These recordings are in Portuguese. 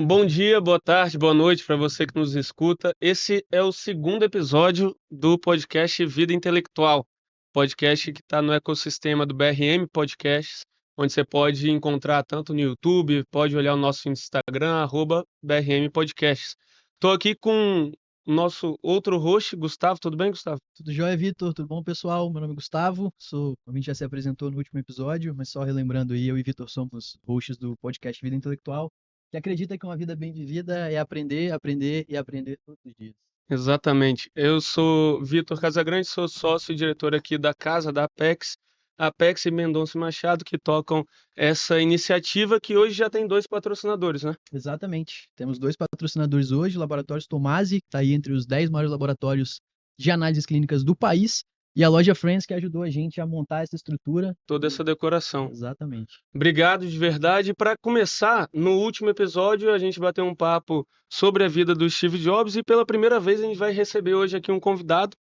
Bom dia, boa tarde, boa noite para você que nos escuta. Esse é o segundo episódio do podcast Vida Intelectual, podcast que está no ecossistema do BRM Podcasts, onde você pode encontrar tanto no YouTube, pode olhar o nosso Instagram, @BRM Podcasts. Estou aqui com o nosso outro host, Gustavo. Tudo bem, Gustavo? Tudo jóia, Vitor? Tudo bom, pessoal? Meu nome é Gustavo, a gente já se apresentou no último episódio, mas só relembrando aí, eu e Vitor somos hosts do podcast Vida Intelectual, que acredita que uma vida bem vivida é aprender, aprender e aprender todos os dias. Exatamente. Eu sou Vitor Casagrande, sou sócio e diretor aqui da casa da Apex e Mendonça Machado, que tocam essa iniciativa que hoje já tem dois patrocinadores, né? Exatamente. Temos dois patrocinadores hoje, o Laboratórios Tomasi, que está aí entre os 10 maiores laboratórios de análises clínicas do país, e a loja Friends, que ajudou a gente a montar essa estrutura. Toda essa decoração. Exatamente. Obrigado de verdade. Para começar, no último episódio a gente bateu um papo sobre a vida do Steve Jobs e pela primeira vez a gente vai receber hoje aqui um convidado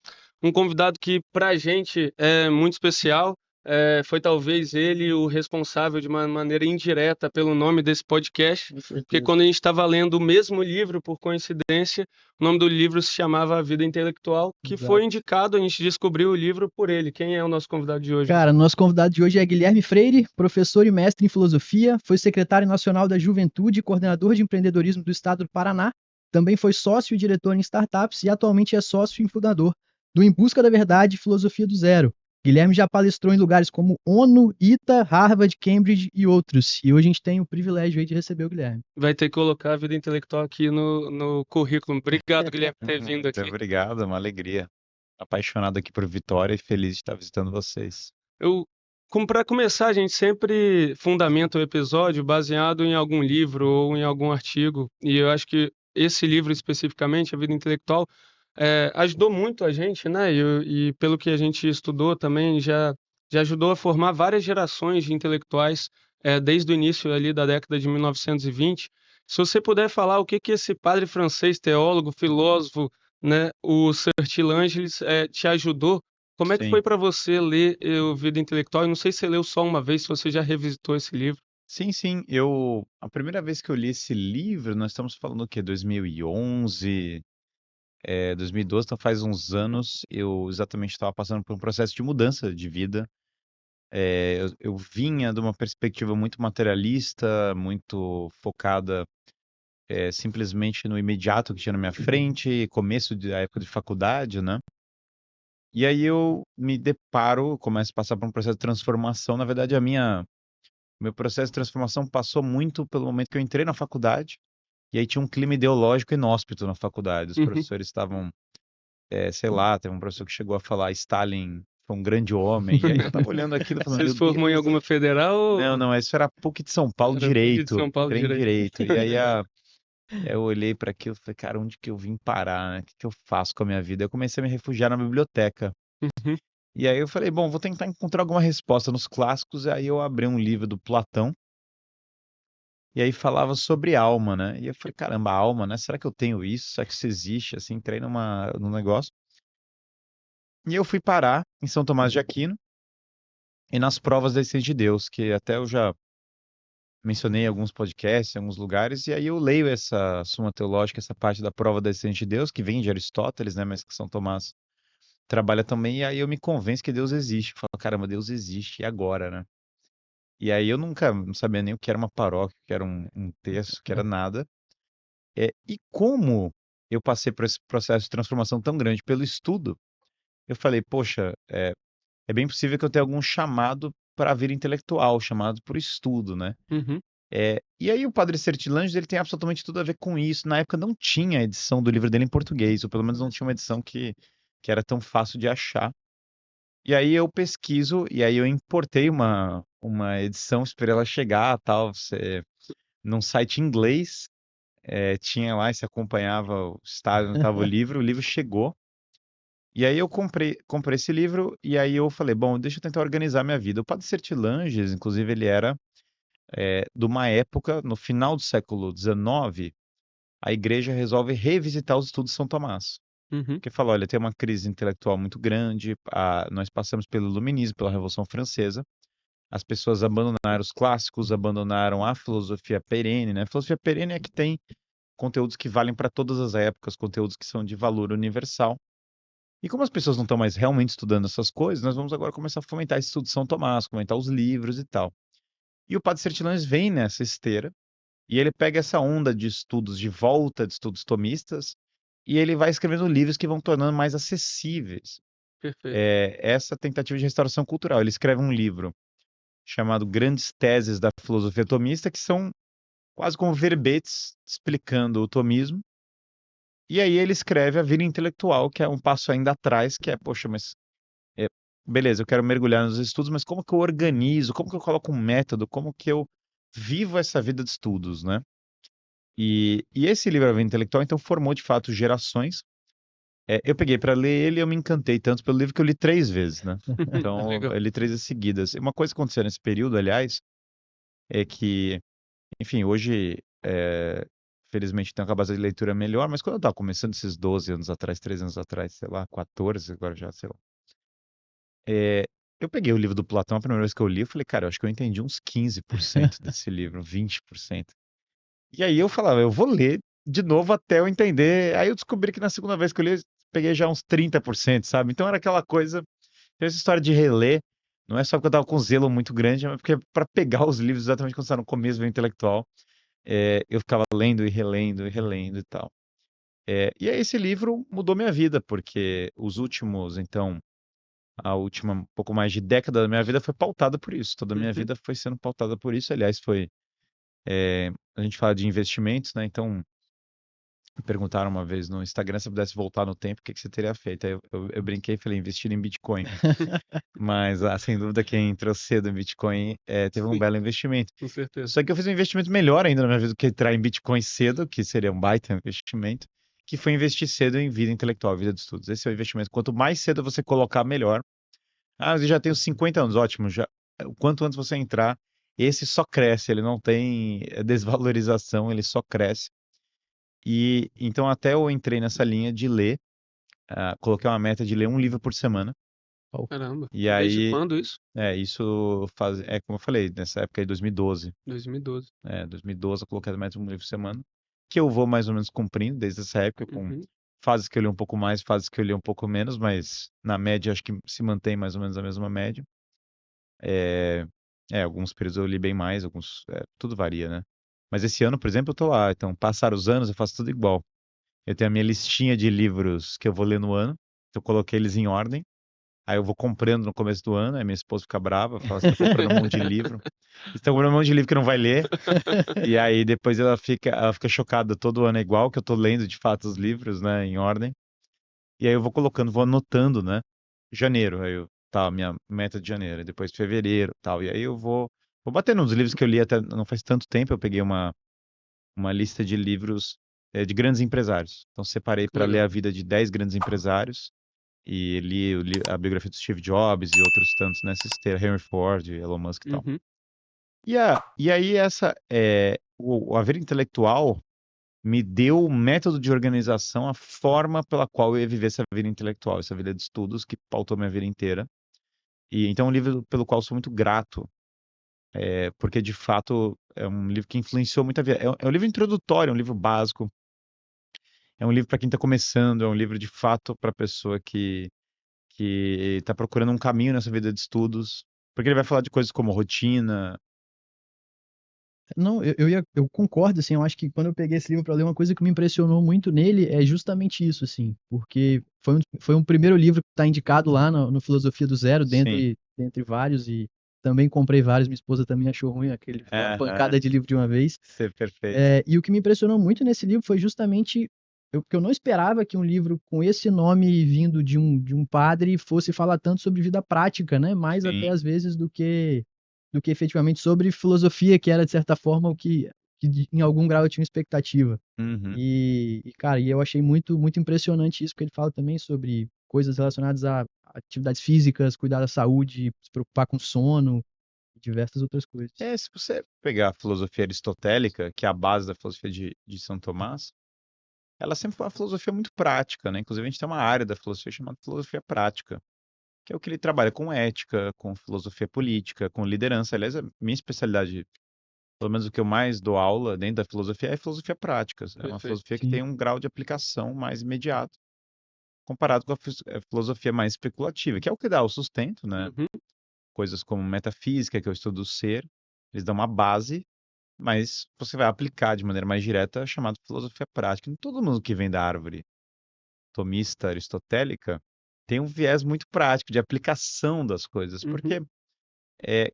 que para a gente é muito especial. Foi talvez ele o responsável de uma maneira indireta pelo nome desse podcast, Com porque certeza. quando a gente estava lendo o mesmo livro, por coincidência, o nome do livro se chamava A Vida Intelectual, que foi Exato. indicado, a gente descobriu o livro por ele. Quem é o nosso convidado de hoje? Cara, nosso convidado de hoje é Guilherme Freire, professor e mestre em filosofia, foi secretário nacional da Juventude e coordenador de empreendedorismo do estado do Paraná, também foi sócio e diretor em startups e atualmente é sócio e fundador do Em Busca da Verdade Filosofia do Zero. Guilherme já palestrou em lugares como ONU, ITA, Harvard, Cambridge e outros. E hoje a gente tem o privilégio aí de receber o Guilherme. Vai ter que colocar a vida intelectual aqui no currículo. Obrigado, Guilherme, por ter vindo Muito aqui. obrigado, é uma alegria. Apaixonado aqui por Vitória e feliz de estar visitando vocês. Como para começar, a gente sempre fundamenta o episódio baseado em algum livro ou em algum artigo, e eu acho que esse livro especificamente, A Vida Intelectual, ajudou muito a gente, né? E pelo que a gente estudou também, já ajudou a formar várias gerações de intelectuais, desde o início ali da década de 1920. Se você puder falar o que que esse padre francês, teólogo, filósofo, né, o Sir Langeles, te ajudou. Como é que foi Sim, para você ler o Vida Intelectual? Eu não sei se você leu só uma vez, se você já revisitou esse livro. sim. A primeira vez que eu li esse livro, nós estamos falando o quê? 2011, 2012, então faz uns anos. Eu exatamente estava passando por um processo de mudança de vida. Eu vinha de uma perspectiva muito materialista, muito focada, simplesmente no imediato que tinha na minha frente, começo da época de faculdade, né? E aí eu me deparo, começo a passar por um processo de transformação. Na verdade, meu processo de transformação passou muito pelo momento que eu entrei na faculdade, e aí tinha um clima ideológico inóspito na faculdade. Os Uhum. professores estavam, sei lá, teve um professor que chegou a falar Stalin foi um grande homem, e aí eu estava olhando aquilo e falando, Você meu se formou em Deus. alguma federal Não, ou não, isso era PUC de São Paulo era PUC de Direito, São Paulo trem direito? direito. E aí eu olhei para aquilo e falei, cara, onde que eu vim parar, né? O que que eu faço com a minha vida? Eu comecei a me refugiar na biblioteca. Uhum. E aí eu falei, bom, vou tentar encontrar alguma resposta nos clássicos. E aí eu abri um livro do Platão, e aí falava sobre alma, né? E eu falei, caramba, alma, né? Será que eu tenho isso? Será que isso existe? Assim, entrei num negócio. E eu fui parar em São Tomás de Aquino e nas provas da Essência de Deus, que até eu já mencionei em alguns podcasts, em alguns lugares, e aí eu leio essa Suma Teológica, essa parte da prova da Essência de Deus, que vem de Aristóteles, né? Mas que São Tomás trabalha também, e aí eu me convenço que Deus existe. Eu falo, caramba, Deus existe, e agora, né? E aí eu nunca não sabia nem o que era uma paróquia, o que era um texto, o que era nada. E como eu passei por esse processo de transformação tão grande pelo estudo, eu falei, poxa, é bem possível que eu tenha algum chamado para a vida intelectual, chamado por estudo, né? Uhum. E aí o Padre Sertilanges, ele tem absolutamente tudo a ver com isso. Na época não tinha edição do livro dele em português, ou pelo menos não tinha uma edição que era tão fácil de achar. E aí eu pesquiso, e aí eu importei uma edição, esperei ela chegar, tal, num site inglês, tinha lá, e se acompanhava o estado onde estava o livro chegou, e aí eu comprei esse livro, e aí eu falei, bom, deixa eu tentar organizar minha vida. O Padre Sertilanges, inclusive, ele era de uma época, no final do século XIX, a igreja resolve revisitar os estudos de São Tomás. Uhum. Porque fala, olha, tem uma crise intelectual muito grande, nós passamos pelo Iluminismo, pela Revolução Francesa, as pessoas abandonaram os clássicos, abandonaram a filosofia perene, né? A filosofia perene é que tem conteúdos que valem para todas as épocas, conteúdos que são de valor universal. E como as pessoas não estão mais realmente estudando essas coisas, nós vamos agora começar a fomentar esse estudo de São Tomás, fomentar os livros e tal. E o Padre Sertilanes vem nessa esteira, e ele pega essa onda de estudos de volta, de estudos tomistas, e ele vai escrevendo livros que vão tornando mais acessíveis Perfeito. essa tentativa de restauração cultural. Ele escreve um livro chamado Grandes Teses da Filosofia Tomista, que são quase como verbetes explicando o tomismo. E aí ele escreve A Vida Intelectual, que é um passo ainda atrás, que é, poxa, mas é, beleza, eu quero mergulhar nos estudos, mas como que eu organizo, como que eu coloco um método, como que eu vivo essa vida de estudos, né? E esse livro, A Vida Intelectual, então formou de fato gerações. Eu peguei para ler ele e eu me encantei tanto pelo livro que eu li 3 vezes, né? Então, Legal. eu li 3 vezes seguidas. Uma coisa que aconteceu nesse período, aliás, é que, enfim, hoje, felizmente, tenho uma capacidade de leitura melhor, mas quando eu estava começando esses 12 anos atrás, 13 anos atrás, sei lá, 14, agora já, sei lá. Eu peguei o livro do Platão, a primeira vez que eu li, eu falei, cara, eu acho que eu entendi uns 15% desse livro, 20%. E aí eu falava, eu vou ler de novo até eu entender. Aí eu descobri que na segunda vez que eu li, eu peguei já uns 30%, sabe? Então era aquela coisa, essa história de reler, não é só porque eu tava com zelo muito grande, mas porque para pegar os livros exatamente quando você tá no começo do intelectual, eu ficava lendo e relendo e relendo e tal. E aí esse livro mudou minha vida, porque os últimos, então, a última um pouco mais de década da minha vida foi pautada por isso. Toda a minha Uhum. vida foi sendo pautada por isso. Aliás, a gente fala de investimentos, né? Então, me perguntaram uma vez no Instagram se eu pudesse voltar no tempo, o que que você teria feito? Aí eu brinquei e falei, investir em Bitcoin. Mas, sem dúvida, quem entrou cedo em Bitcoin teve um Sim, belo investimento. com certeza. Só que eu fiz um investimento melhor ainda na minha vida do que entrar em Bitcoin cedo, que seria um baita investimento, que foi investir cedo em vida intelectual, vida de estudos. Esse é o investimento. Quanto mais cedo você colocar, melhor. Ah, mas eu já tenho 50 anos, ótimo. O quanto antes você entrar, esse só cresce, ele não tem desvalorização, ele só cresce. E então até eu entrei nessa linha de ler, coloquei uma meta de ler um livro por semana. Caramba. E Desde aí, quando isso? isso faz, como eu falei, nessa época de 2012. 2012. 2012 eu coloquei a meta de um livro por semana, que eu vou mais ou menos cumprindo desde essa época, com Uhum. fases que eu li um pouco mais, fases que eu li um pouco menos, mas na média acho que se mantém mais ou menos a mesma média. É, alguns períodos eu li bem mais, alguns, tudo varia, né? Mas esse ano, por exemplo, eu tô lá, então passar os anos eu faço tudo igual. Eu tenho a minha listinha de livros que eu vou ler no ano. Eu coloquei eles em ordem. Aí eu vou comprando no começo do ano. Aí minha esposa fica brava, fala: você tá comprando um monte de livro. Você tá comprando um monte de livro que não vai ler. E aí depois ela fica chocada. Todo ano é igual, que eu tô lendo de fato os livros, né, em ordem. E aí eu vou colocando, vou anotando, né? Janeiro, tá, minha meta de janeiro. Depois fevereiro, tal. E aí eu vou batendo nos livros que eu li até não faz tanto tempo. Eu peguei uma lista de livros de grandes empresários. Então, separei para ler Legal. a vida de 10 grandes empresários e li a biografia do Steve Jobs e outros tantos nessa esteira, Henry Ford, Elon Musk e tal. Uhum. E aí, a vida intelectual me deu o método de organização, a forma pela qual eu ia viver essa vida intelectual, essa vida de estudos que pautou minha vida inteira. E então, é um livro pelo qual sou muito grato, porque de fato é um livro que influenciou muita vida. É um livro introdutório, é um livro básico. É um livro para quem está começando, é um livro de fato para a pessoa que está procurando um caminho nessa vida de estudos, porque ele vai falar de coisas como rotina. Não, eu concordo, assim, eu acho que quando eu peguei esse livro para ler, uma coisa que me impressionou muito nele é justamente isso, assim, porque foi um primeiro livro que está indicado lá no Filosofia do Zero, Sim. dentre vários, e também comprei vários, minha esposa também achou ruim, aquela Aham. pancada de livro de uma vez. Ser perfeito. E o que me impressionou muito nesse livro foi justamente que eu não esperava que um livro com esse nome vindo de um padre fosse falar tanto sobre vida prática, né? Mais até Sim. às vezes do que efetivamente sobre filosofia, que era de certa forma em algum grau eu tinha uma expectativa. Uhum. Cara, eu achei muito impressionante isso, porque ele fala também sobre coisas relacionadas a atividades físicas, cuidar da saúde, se preocupar com sono e diversas outras coisas. Se você pegar a filosofia aristotélica, que é a base da filosofia de São Tomás, ela sempre foi uma filosofia muito prática, né? Inclusive, a gente tem uma área da filosofia chamada filosofia prática. que é o que ele trabalha com ética, com filosofia política, com liderança. Aliás, a minha especialidade, pelo menos o que eu mais dou aula dentro da filosofia, é filosofia prática. É uma Perfeito. filosofia que Sim. tem um grau de aplicação mais imediato, comparado com a filosofia mais especulativa, que é o que dá o sustento, né? Uhum. Coisas como metafísica, que é o estudo do ser, eles dão uma base, mas você vai aplicar de maneira mais direta, chamado filosofia prática. Todo mundo que vem da árvore tomista aristotélica tem um viés muito prático de aplicação das coisas, Uhum. porque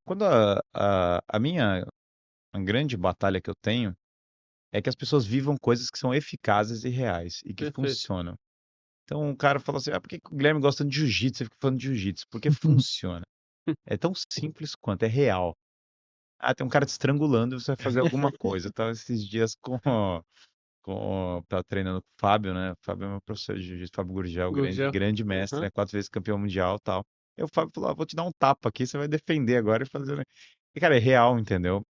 quando a minha a grande batalha que eu tenho é que as pessoas vivam coisas que são eficazes e reais e que Perfeito. funcionam. Então o cara fala assim: por que que o Guilherme gosta de jiu-jitsu? Você fica falando de jiu-jitsu, porque funciona. É tão simples quanto é real. Ah, tem um cara te estrangulando e você vai fazer alguma coisa. Eu tava esses dias tava treinando com o Fábio, né? O Fábio é meu professor de jiu-jitsu, Fábio Gurgel, grande, Gurgel. grande mestre, Aham. né? 4 vezes campeão mundial e tal. Aí o Fábio falou: vou te dar um tapa aqui, você vai defender agora e fazer. E, cara, é real, entendeu?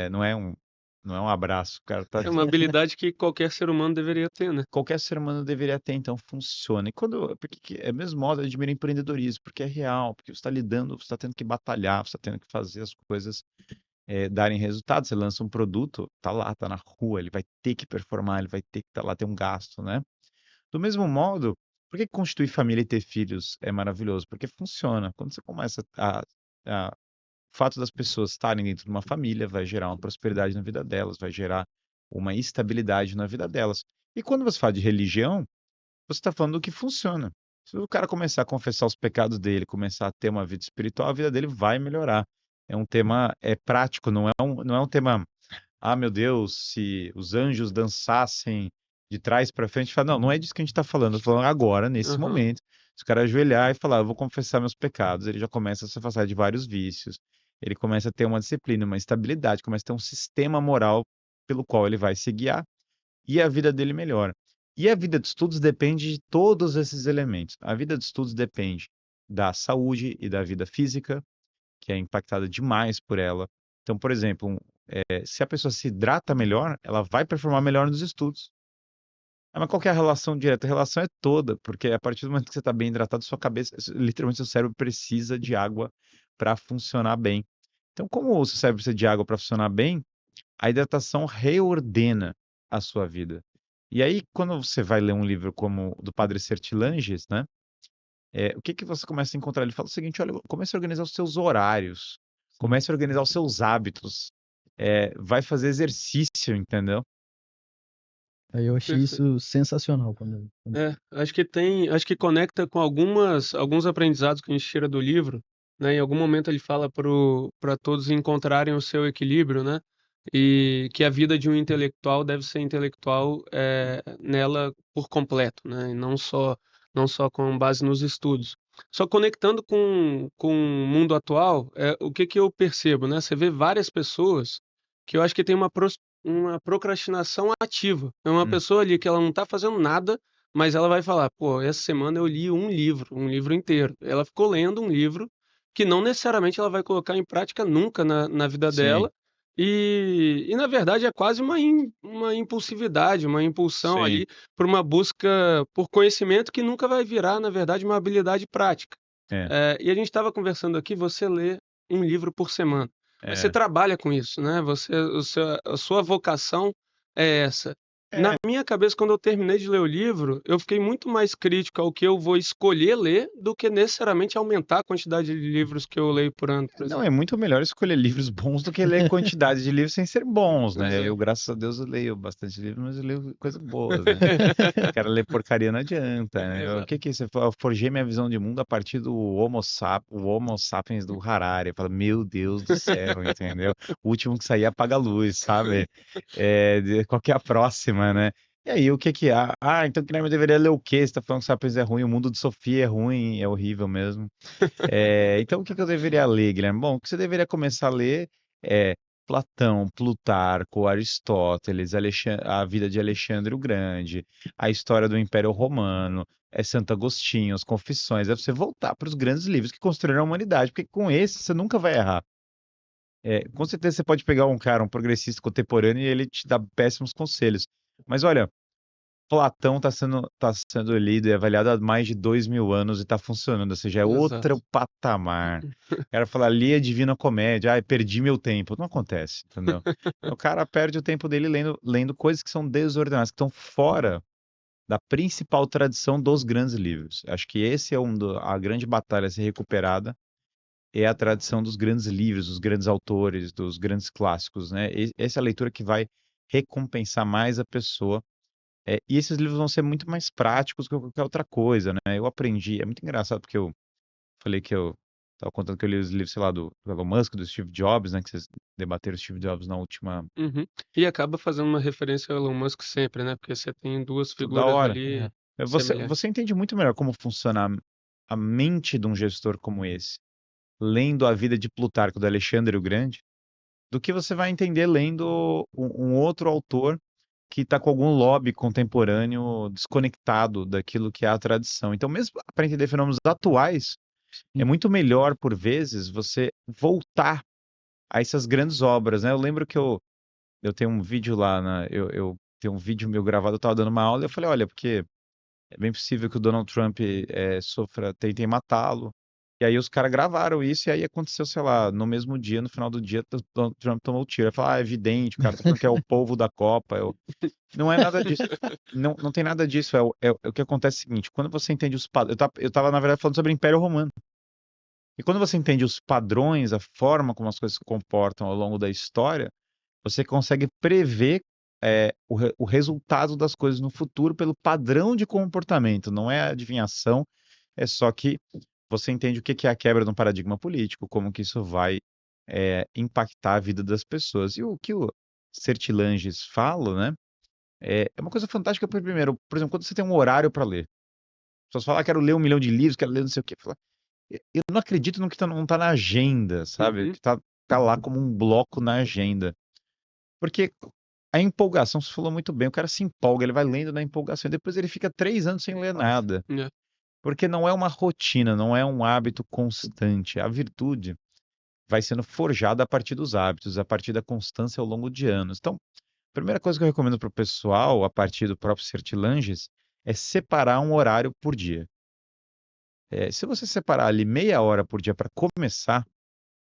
Não é um abraço. O cara tá. É uma habilidade que qualquer ser humano deveria ter, né? Qualquer ser humano deveria ter, então funciona. Porque é mesmo modo, eu admiro empreendedorismo, porque é real, porque você está lidando, você está tendo que batalhar, você está tendo que fazer as coisas darem resultado. Você lança um produto, tá lá, tá na rua, ele vai ter que performar, ele vai ter que estar lá, ter um gasto, né? Do mesmo modo, por que constituir família e ter filhos é maravilhoso? Porque funciona. Quando você começa o fato das pessoas estarem dentro de uma família vai gerar uma prosperidade na vida delas, vai gerar uma estabilidade na vida delas. E quando você fala de religião, você está falando do que funciona. Se o cara começar a confessar os pecados dele, começar a ter uma vida espiritual, a vida dele vai melhorar. É um tema prático, não é um tema, ah, meu Deus, se os anjos dançassem de trás para frente, fala, não, não é disso que a gente está falando, eu tô falando agora, nesse Aham. momento. Se o cara ajoelhar e falar, eu vou confessar meus pecados, ele já começa a se afastar de vários vícios, ele começa a ter uma disciplina, uma estabilidade, começa a ter um sistema moral pelo qual ele vai se guiar e a vida dele melhora. E a vida de estudos depende de todos esses elementos. A vida de estudos depende da saúde e da vida física, que é impactada demais por ela. Então, por exemplo, se a pessoa se hidrata melhor, ela vai performar melhor nos estudos. Mas qual que é a relação direta? A relação é toda, porque a partir do momento que você está bem hidratado, sua cabeça, literalmente seu cérebro precisa de água para funcionar bem. Então, como o seu cérebro precisa de água para funcionar bem, a hidratação reordena a sua vida. E aí, quando você vai ler um livro como o do Padre Sertilanges, né? O que que você começa a encontrar? Ele fala o seguinte: olha, comece a organizar os seus horários, Sim. comece a organizar os seus hábitos, vai fazer exercício, entendeu? Aí eu achei Perfeito. isso sensacional quando. Acho que conecta com alguns aprendizados que a gente tira do livro, né? Em algum momento ele fala para todos encontrarem o seu equilíbrio, né? E que a vida de um intelectual deve ser intelectual nela por completo, né? E não só com base nos estudos. Só conectando com o mundo atual, o que que eu percebo, né? Você vê várias pessoas que eu acho que tem uma procrastinação ativa. É uma Hum, pessoa ali que ela não está fazendo nada, mas ela vai falar: pô, essa semana eu li um livro inteiro. Ela ficou lendo um livro que não necessariamente ela vai colocar em prática nunca na vida sim, dela. E na verdade é quase uma impulsividade, uma impulsão sim, ali por uma busca por conhecimento que nunca vai virar, na verdade, uma habilidade prática. é, E a gente estava conversando aqui, você lê um livro por semana. Mas você é, trabalha com isso, né? A sua vocação é essa. Na é. minha cabeça, quando eu terminei de ler o livro, eu fiquei muito mais crítico ao que eu vou escolher ler do que necessariamente aumentar a quantidade de livros que eu leio por ano, por Não, exemplo. é muito melhor escolher livros bons do que ler quantidade de livros sem ser bons, Pois né? é. Eu, graças a Deus, eu leio bastante livros, mas eu leio coisas boas, né? O cara ler porcaria não adianta, né? O Exato. que que é isso? Eu forjei minha visão de mundo a partir do Homo sapiens do Harari. Eu falo, meu Deus do céu, entendeu? O último que sair apaga a luz, sabe? Qual que é a próxima, né? E aí, o que que há? Ah, então que eu deveria ler o quê? Você tá falando que Sapiens é ruim, o mundo de Sofia é ruim, é horrível mesmo. Então, o que que eu deveria ler, Guilherme? Bom, o que você deveria começar a ler é Platão, Plutarco, Aristóteles, a vida de Alexandre o Grande, a história do Império Romano, Santo Agostinho, as Confissões. É você voltar para os grandes livros que construíram a humanidade, porque com esse você nunca vai errar. Com certeza você pode pegar um cara, um progressista contemporâneo, e ele te dá péssimos conselhos. Mas olha, Platão tá sendo lido e avaliado há mais de 2.000 anos e tá funcionando, ou seja, é outro Exato. patamar. O cara fala, li a Divina Comédia, perdi meu tempo. Não acontece, entendeu? O cara perde o tempo dele lendo coisas que são desordenadas, que estão fora da principal tradição dos grandes livros. Acho que esse é a grande batalha a ser recuperada, é a tradição dos grandes livros, dos grandes autores, dos grandes clássicos, né? Essa é a leitura que vai recompensar mais a pessoa. E esses livros vão ser muito mais práticos que qualquer outra coisa, né? Eu aprendi, é muito engraçado porque eu falei que eu estava contando que eu li os livros, sei lá, do Elon Musk, do Steve Jobs, né? Que vocês debateram o Steve Jobs na última. Uhum. E acaba fazendo uma referência ao Elon Musk sempre, né? Porque você tem duas Toda figuras hora. ali Você, semelhantes. você entende muito melhor como funciona a mente de um gestor como esse, lendo a vida de Plutarco, do Alexandre o Grande, do que você vai entender lendo um outro autor que está com algum lobby contemporâneo desconectado daquilo que é a tradição. Então, mesmo para entender fenômenos atuais, é muito melhor, por vezes, você voltar a essas grandes obras, né? Eu lembro que eu tenho um vídeo lá, eu tenho um vídeo meu gravado, eu estava dando uma aula e eu falei, olha, porque é bem possível que o Donald Trump tentem matá-lo. E aí os caras gravaram isso e aí aconteceu, sei lá, no mesmo dia, no final do dia, o Donald Trump tomou o tiro. Eu falei, é evidente, o cara tá falando que é o povo da Copa. Não é nada disso. Não, não tem nada disso. O que acontece é o seguinte, quando você entende os padrões. Eu tava, na verdade, falando sobre o Império Romano. E quando você entende os padrões, a forma como as coisas se comportam ao longo da história, você consegue prever o resultado das coisas no futuro pelo padrão de comportamento. Não é adivinhação, é só que você entende o que é a quebra de um paradigma político, como que isso vai impactar a vida das pessoas. E o que o Sertilanges fala, né? É uma coisa fantástica, porque, primeiro, por exemplo, quando você tem um horário para ler, as pessoas falam, quero ler 1 milhão de livros, quero ler não sei o quê. Eu não acredito no que não tá na agenda, sabe? Uhum. Que tá lá como um bloco na agenda. Porque a empolgação, você falou muito bem, o cara se empolga, ele vai lendo na empolgação, e depois ele fica 3 anos sem ler nada. É. Porque não é uma rotina, não é um hábito constante. A virtude vai sendo forjada a partir dos hábitos, a partir da constância ao longo de anos. Então, a primeira coisa que eu recomendo para o pessoal, a partir do próprio Sertilanges, é separar um horário por dia. Se você separar ali meia hora por dia para começar,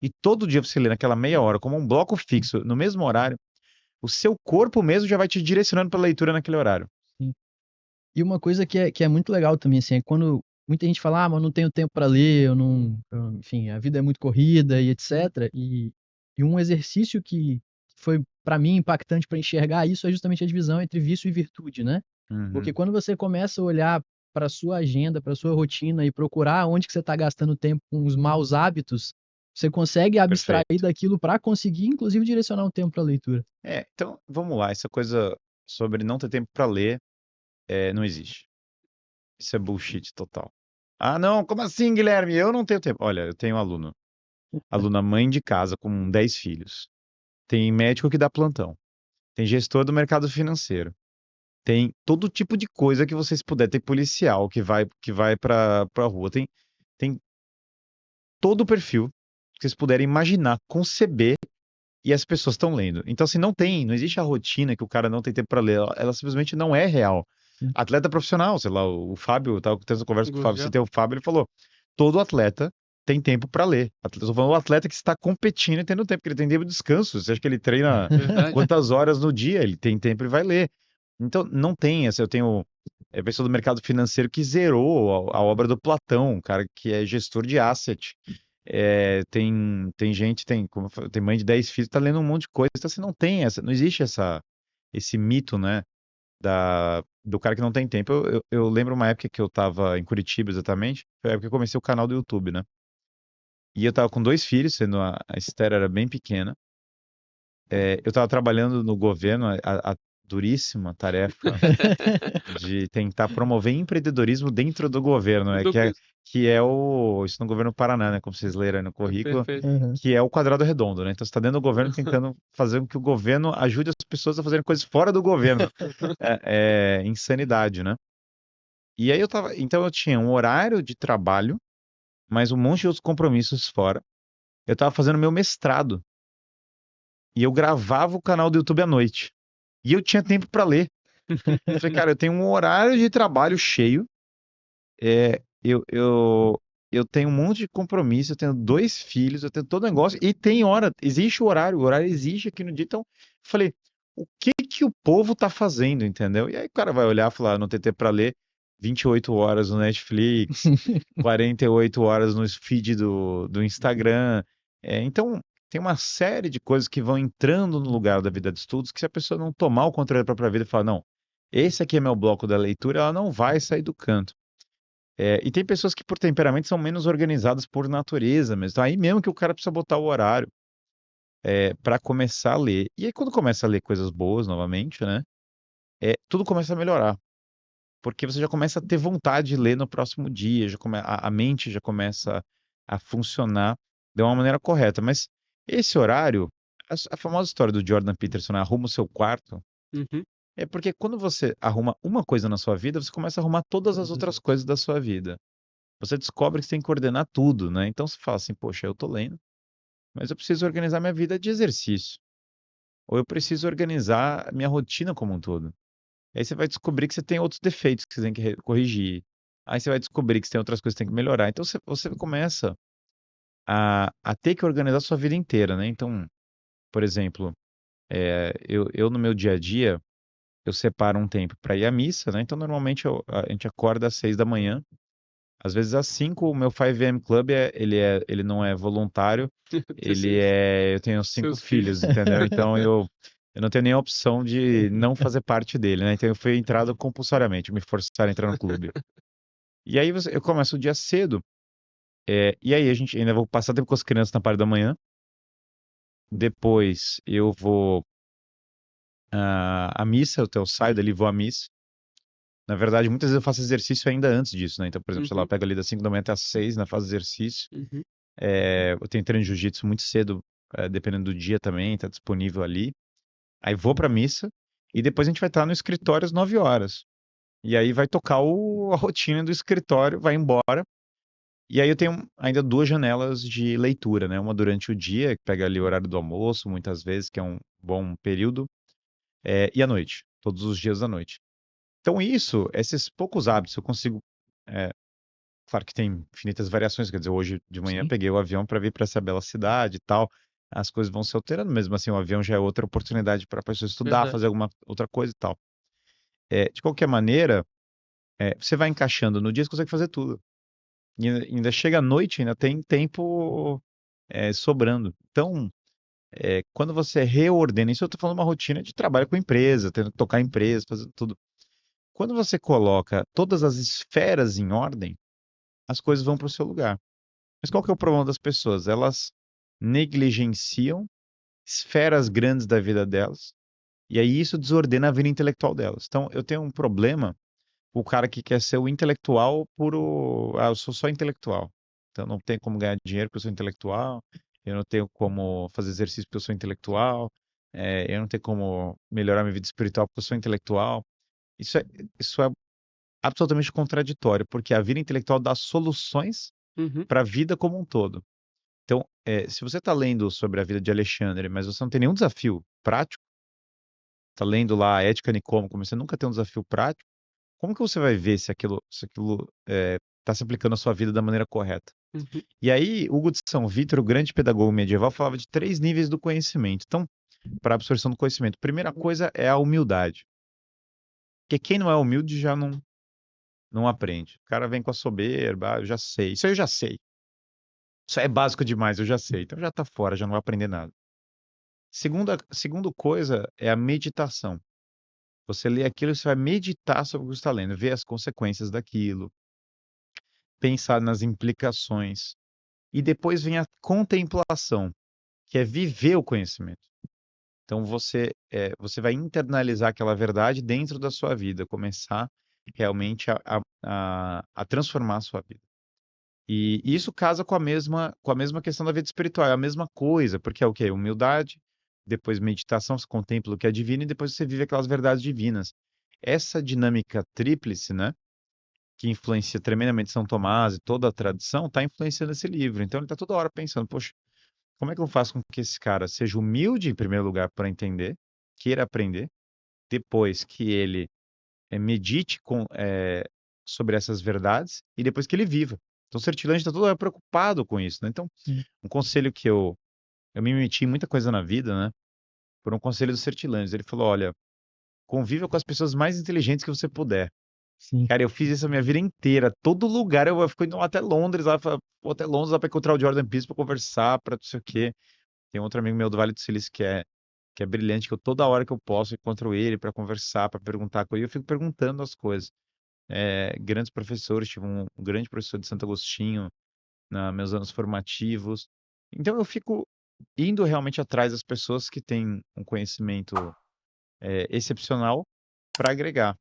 e todo dia você ler naquela meia hora como um bloco fixo, no mesmo horário, o seu corpo mesmo já vai te direcionando para a leitura naquele horário. Sim. E uma coisa que é muito legal também, assim, é quando muita gente fala, mas eu não tenho tempo para ler, enfim, a vida é muito corrida e etc. E um exercício que foi para mim impactante para enxergar isso é justamente a divisão entre vício e virtude, né? Porque Uhum, quando você começa a olhar para sua agenda, para sua rotina e procurar onde que você está gastando tempo com os maus hábitos, você consegue abstrair perfeito. daquilo para conseguir, inclusive, direcionar um tempo para a leitura. Então, vamos lá. Essa coisa sobre não ter tempo para ler, não existe. Isso é bullshit total. Ah, não, como assim, Guilherme? Eu não tenho tempo. Olha, eu tenho aluno. Aluna mãe de casa com 10 filhos. Tem médico que dá plantão. Tem gestor do mercado financeiro. Tem todo tipo de coisa que vocês puderem. Tem policial que vai pra rua. Tem todo o perfil que vocês puderem imaginar, conceber, e as pessoas estão lendo. Então, assim, não existe a rotina que o cara não tem tempo para ler. Ela simplesmente não é real. Sim. Atleta profissional, sei lá, o Fábio, eu tava tendo essa conversa com o Fábio, Gurgel. citei o Fábio, ele falou: todo atleta tem tempo para ler. Estou falando do atleta que está competindo e tendo tempo, porque ele tem tempo de descanso. Você acha que ele treina Verdade. quantas horas no dia? Ele tem tempo e vai ler. Então, não tem essa. Eu tenho pessoa do mercado financeiro que zerou a obra do Platão, um cara que é gestor de asset. Tem gente, como eu falei, tem mãe de 10 filhos, tá lendo um monte de coisa. Então, assim, não existe esse mito, né, do cara que não tem tempo. Eu lembro uma época que eu tava em Curitiba, exatamente, foi a época que eu comecei o canal do YouTube, né? E eu tava com 2 filhos, sendo a Esther era bem pequena. Eu tava trabalhando no governo, a duríssima tarefa de tentar promover empreendedorismo dentro do governo, né? Do Que é, que... que é isso no governo Paraná, né? Como vocês leram aí no currículo, Perfeito. Uhum. que é o quadrado redondo, né? Então você está dentro do governo tentando fazer com que o governo ajude as pessoas a fazerem coisas fora do governo. É insanidade, né? E aí então eu tinha um horário de trabalho, mas um monte de outros compromissos fora. Eu estava fazendo meu mestrado e eu gravava o canal do YouTube à noite. E eu tinha tempo para ler. Eu falei, cara, eu tenho um horário de trabalho cheio, é, eu tenho um monte de compromisso, eu tenho 2 filhos, eu tenho todo o negócio, e tem hora, existe o horário existe aqui no dia, então, eu falei, o que que o povo tá fazendo, entendeu? E aí o cara vai olhar e falar, não tem tempo pra ler, 28 horas no Netflix, 48 horas no feed do Instagram, então tem uma série de coisas que vão entrando no lugar da vida de estudos, que se a pessoa não tomar o controle da própria vida e falar, não, esse aqui é meu bloco da leitura, ela não vai sair do canto. E tem pessoas que, por temperamento, são menos organizadas por natureza mesmo. Então, aí mesmo que o cara precisa botar o horário para começar a ler. E aí, quando começa a ler coisas boas novamente, né? Tudo começa a melhorar. Porque você já começa a ter vontade de ler no próximo dia, a mente já começa a funcionar de uma maneira correta. Mas esse horário, a famosa história do Jordan Peterson, né, arruma o seu quarto, Uhum. é porque quando você arruma uma coisa na sua vida, você começa a arrumar todas as outras coisas da sua vida. Você descobre que você tem que coordenar tudo, né? Então você fala assim, poxa, eu tô lendo, mas eu preciso organizar minha vida de exercício. Ou eu preciso organizar minha rotina como um todo. Aí você vai descobrir que você tem outros defeitos que você tem que corrigir. Aí você vai descobrir que você tem outras coisas que tem que melhorar. Então você começa a ter que organizar a sua vida inteira, né? Então, por exemplo, eu no meu dia a dia, eu separo um tempo para ir à missa, né? Então, normalmente a gente acorda às 6 da manhã. Às vezes às 5, o meu 5 a.m. Club, ele não é voluntário, eu tenho 5 Seus filhos. filhos, entendeu? Então eu não tenho nem a opção de não fazer parte dele, né? Então eu fui entrado compulsoriamente, me forçaram a entrar no clube. E aí eu começo o dia cedo, e aí a gente ainda vou passar tempo com as crianças na parte da manhã, depois eu vou à missa, eu saio dali e vou à missa. Na verdade, muitas vezes eu faço exercício ainda antes disso, né? Então, por exemplo, sei lá, eu Uhum. pego ali das 5 da manhã até às 6, né? Faço exercício. Uhum. Eu tenho treino de jiu-jitsu muito cedo, dependendo do dia também, tá disponível ali. Aí vou pra missa e depois a gente vai estar no escritório às 9 horas. E aí vai tocar a rotina do escritório, vai embora. E aí eu tenho ainda 2 janelas de leitura, né? Uma durante o dia, que pega ali o horário do almoço, muitas vezes, que é um bom período, e à noite, todos os dias da noite. Então esses poucos hábitos, eu consigo. é, Claro que tem infinitas variações, quer dizer, hoje de manhã Sim. peguei o avião para vir para essa bela cidade e tal. As coisas vão se alterando, mesmo assim, o avião já é outra oportunidade para a pessoa estudar, Verdade. fazer alguma outra coisa e tal. De qualquer maneira, você vai encaixando no dia, você consegue fazer tudo. E ainda chega à noite, ainda tem tempo sobrando. Então, quando você reordena, isso eu estou falando uma rotina de trabalho com empresa, tendo que tocar empresa, fazer tudo. Quando você coloca todas as esferas em ordem, as coisas vão para o seu lugar. Mas qual que é o problema das pessoas? Elas negligenciam esferas grandes da vida delas, e aí isso desordena a vida intelectual delas. Então, eu tenho um problema com o cara que quer ser o intelectual eu sou só intelectual. Então, não tenho como ganhar dinheiro porque eu sou intelectual, eu não tenho como fazer exercício porque eu sou intelectual, eu não tenho como melhorar minha vida espiritual porque eu sou intelectual. Isso é, isso é absolutamente contraditório, porque a vida intelectual dá soluções Uhum. para a vida como um todo. Então, se você está lendo sobre a vida de Alexandre, mas você não tem nenhum desafio prático, está lendo lá a Ética Nicômaco, mas você nunca tem um desafio prático, como que você vai ver se aquilo está se aplicando à sua vida da maneira correta? Uhum. E aí, Hugo de São Vítor, o grande pedagogo medieval, falava de 3 níveis do conhecimento. Então, para a absorção do conhecimento, primeira coisa é a humildade. Porque quem não é humilde já não aprende. O cara vem com a soberba, eu já sei. Isso aí eu já sei. Isso aí é básico demais, eu já sei. Então já está fora, já não vai aprender nada. Segundo coisa é a meditação. Você lê aquilo e você vai meditar sobre o que você está lendo, ver as consequências daquilo, pensar nas implicações. E depois vem a contemplação, que é viver o conhecimento. Então você vai internalizar aquela verdade dentro da sua vida, começar realmente a transformar a sua vida. E isso casa com a mesma questão da vida espiritual, é a mesma coisa, porque é o quê? Humildade, depois meditação, você contempla o que é divino e depois você vive aquelas verdades divinas. Essa dinâmica tríplice, né, que influencia tremendamente São Tomás e toda a tradição, está influenciando esse livro. Então ele está toda hora pensando, poxa, como é que eu faço com que esse cara seja humilde em primeiro lugar para entender, queira aprender, depois que ele medite sobre essas verdades e depois que ele viva. Então, o Sertilange está todo hora preocupado com isso, né? Então, Sim. um conselho que eu me meti em muita coisa na vida, né? Por um conselho do Sertilange. Ele falou: olha, conviva com as pessoas mais inteligentes que você puder. Sim. Cara, eu fiz isso a minha vida inteira. Todo lugar eu fico indo até Londres, vou até Londres lá pra encontrar o Jordan Peterson pra conversar, pra não sei o quê. Tem outro amigo meu do Vale do Silício que é brilhante, que eu toda hora que eu posso encontro ele pra conversar, pra perguntar coisa. E eu fico perguntando as coisas. Grandes professores, tive um grande professor de Santo Agostinho nos meus anos formativos. Então eu fico indo realmente atrás das pessoas que têm um conhecimento excepcional para agregar.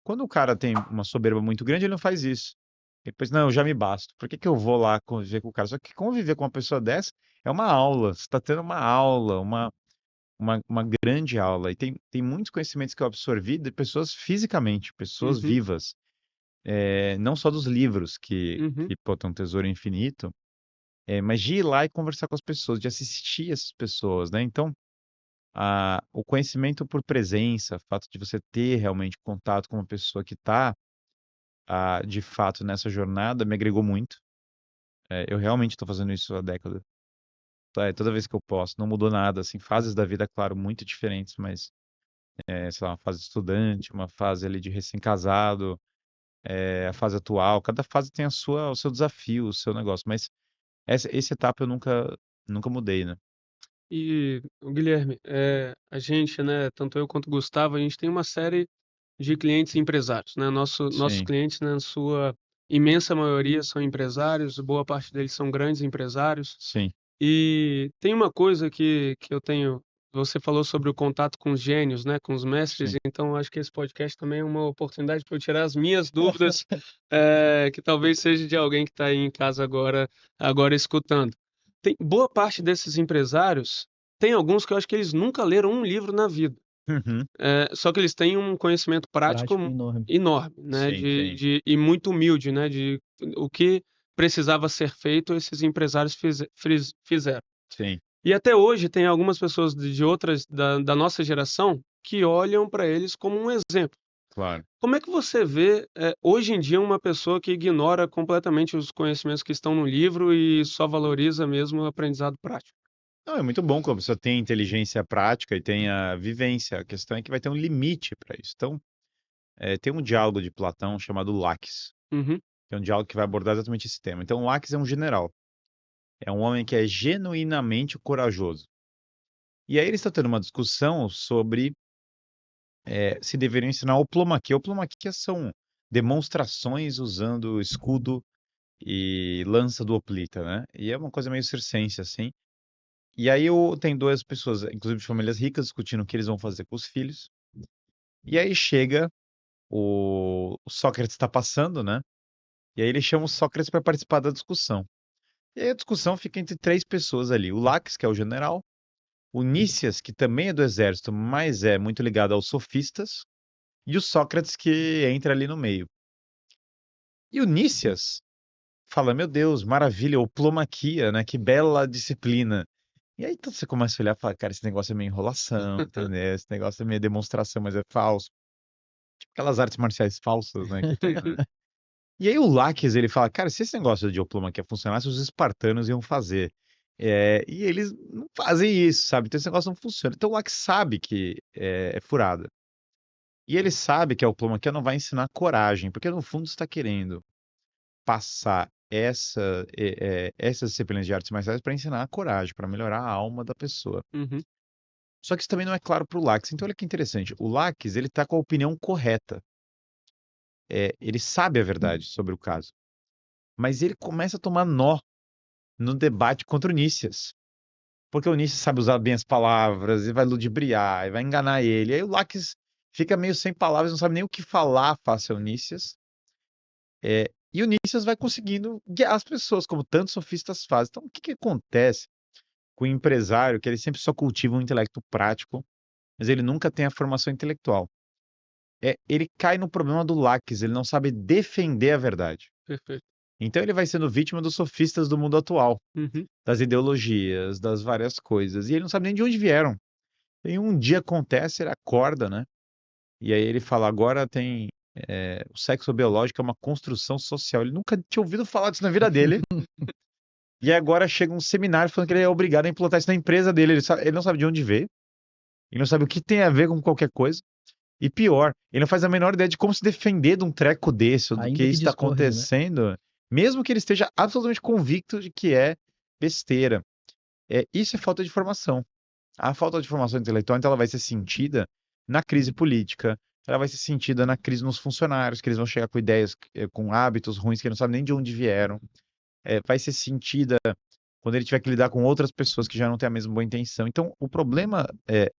Quando o cara tem uma soberba muito grande, ele não faz isso. Ele pensa, não, eu já me basto. Por que que eu vou lá conviver com o cara? Só que conviver com uma pessoa dessa é uma aula. Você está tendo uma aula, uma grande aula. E tem muitos conhecimentos que eu absorvi de pessoas fisicamente, pessoas Uhum, vivas. Não só dos livros, uhum. pô, tem um tesouro infinito, mas de ir lá e conversar com as pessoas, de assistir essas pessoas, né? Então, o conhecimento por presença, o fato de você ter realmente contato com uma pessoa que está, de fato, nessa jornada, me agregou muito. Eu realmente estou fazendo isso há décadas. Toda vez que eu posso. Não mudou nada, assim, fases da vida, claro, muito diferentes, mas, sei lá, uma fase de estudante, uma fase ali de recém-casado, a fase atual, cada fase tem o seu desafio, o seu negócio, mas essa etapa eu nunca mudei, né? E, o Guilherme, a gente, né, tanto eu quanto o Gustavo, a gente tem uma série de clientes empresários, né? Nossos Sim, clientes, né, na sua imensa maioria, são empresários, boa parte deles são grandes empresários. sim. E tem uma coisa que eu tenho. Você falou sobre o contato com os gênios, né, com os mestres, Sim. então acho que esse podcast também é uma oportunidade para eu tirar as minhas dúvidas, que talvez seja de alguém que está aí em casa agora escutando. Tem boa parte desses empresários, tem alguns que eu acho que eles nunca leram um livro na vida. Uhum. Só que eles têm um conhecimento prático Prático enorme. enorme, né, Sim, tem. e muito humilde, né, de o que precisava ser feito, esses empresários fizeram. Sim, E até hoje tem algumas pessoas de outras da nossa geração que olham para eles como um exemplo. claro. Como é que você vê, hoje em dia, uma pessoa que ignora completamente os conhecimentos que estão no livro e só valoriza mesmo o aprendizado prático? Não, é muito bom quando a pessoa tem inteligência prática e tem a vivência. A questão é que vai ter um limite para isso. Então, tem um diálogo de Platão chamado Laques, Uhum, que é um diálogo que vai abordar exatamente esse tema. Então, Laques é um general. É um homem que é genuinamente corajoso. E aí eles estão tendo uma discussão sobre se deveriam ensinar oplomaquia. Oplomaquia são demonstrações usando escudo e lança do hoplita, né? E é uma coisa meio circense, assim. E aí tem duas pessoas, inclusive de famílias ricas, discutindo o que eles vão fazer com os filhos. E aí chega o Sócrates está passando, né? E aí ele chama o Sócrates para participar da discussão. E aí a discussão fica entre três pessoas ali. O Laques, que é o general, o Nícias, que também é do exército, mas é muito ligado aos sofistas, e o Sócrates, que entra ali no meio. E o Nícias fala, meu Deus, maravilha, oplomaquia, né? Que bela disciplina. E aí então você começa a olhar e fala, cara, esse negócio é meio enrolação, entendeu? Esse negócio é meio demonstração, mas é falso. Tipo aquelas artes marciais falsas, né, que tem, né? E aí o Laques, ele fala, cara, se esse negócio de diplomaquia funcionasse, os espartanos iam fazer. E eles não fazem isso, sabe? Então esse negócio não funciona. Então o Laques sabe que é furada. E ele sabe que a diplomaquia não vai ensinar coragem, porque no fundo você está querendo passar essas disciplinas de artes marciais para ensinar a coragem, para melhorar a alma da pessoa. uhum, Só que isso também não é claro para o Laques. Então olha que interessante. O Laques, ele está com a opinião correta. Ele sabe a verdade sobre o caso. Mas ele começa a tomar nó no debate contra o Nícias. Porque o Nícias sabe usar bem as palavras, e vai ludibriar, e vai enganar ele. Aí o Laques fica meio sem palavras, não sabe nem o que falar face ao Nícias. E o Nícias vai conseguindo guiar as pessoas, como tantos sofistas fazem. Então, o que acontece com o empresário, que ele sempre só cultiva um intelecto prático, mas ele nunca tem a formação intelectual? Ele cai no problema do Laques, ele não sabe defender a verdade. perfeito. Então ele vai sendo vítima dos sofistas do mundo atual, Uhum. das ideologias, das várias coisas, e ele não sabe nem de onde vieram. E um dia acontece, ele acorda, né? E aí ele fala, agora tem o sexo biológico é uma construção social. Ele nunca tinha ouvido falar disso na vida dele. E agora chega um seminário falando que ele é obrigado a implantar isso na empresa dele. Ele não sabe de onde veio. Ele não sabe o que tem a ver com qualquer coisa. E pior, ele não faz a menor ideia de como se defender de um treco desse, ou do que Ainda que isso está discorra, né? acontecendo, mesmo que ele esteja absolutamente convicto de que é besteira. Isso é falta de formação. A falta de formação intelectual, então, ela vai ser sentida na crise política, ela vai ser sentida na crise nos funcionários, que eles vão chegar com ideias, com hábitos ruins que não sabem nem de onde vieram. Vai ser sentida quando ele tiver que lidar com outras pessoas que já não têm a mesma boa intenção. Então, o problema é,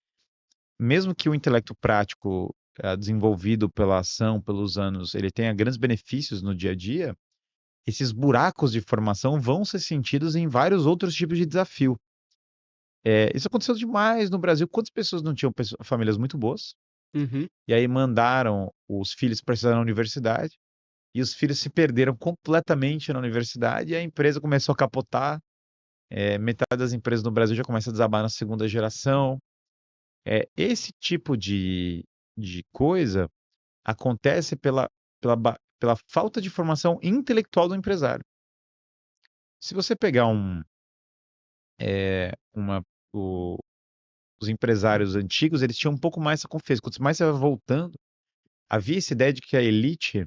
mesmo que o intelecto prático desenvolvido pela ação, pelos anos, ele tenha grandes benefícios no dia a dia, esses buracos de formação vão ser sentidos em vários outros tipos de desafio. Isso aconteceu demais no Brasil. Quantas pessoas não tinham famílias muito boas? Uhum. E aí mandaram os filhos para estudar na universidade, e os filhos se perderam completamente na universidade, e a empresa começou a capotar. Metade das empresas no Brasil já começa a desabar na segunda geração. Esse tipo de coisa acontece pela falta de formação intelectual do empresário. Se você pegar os empresários antigos, eles tinham um pouco mais essa confiança. Quanto mais você vai voltando, havia essa ideia de que a elite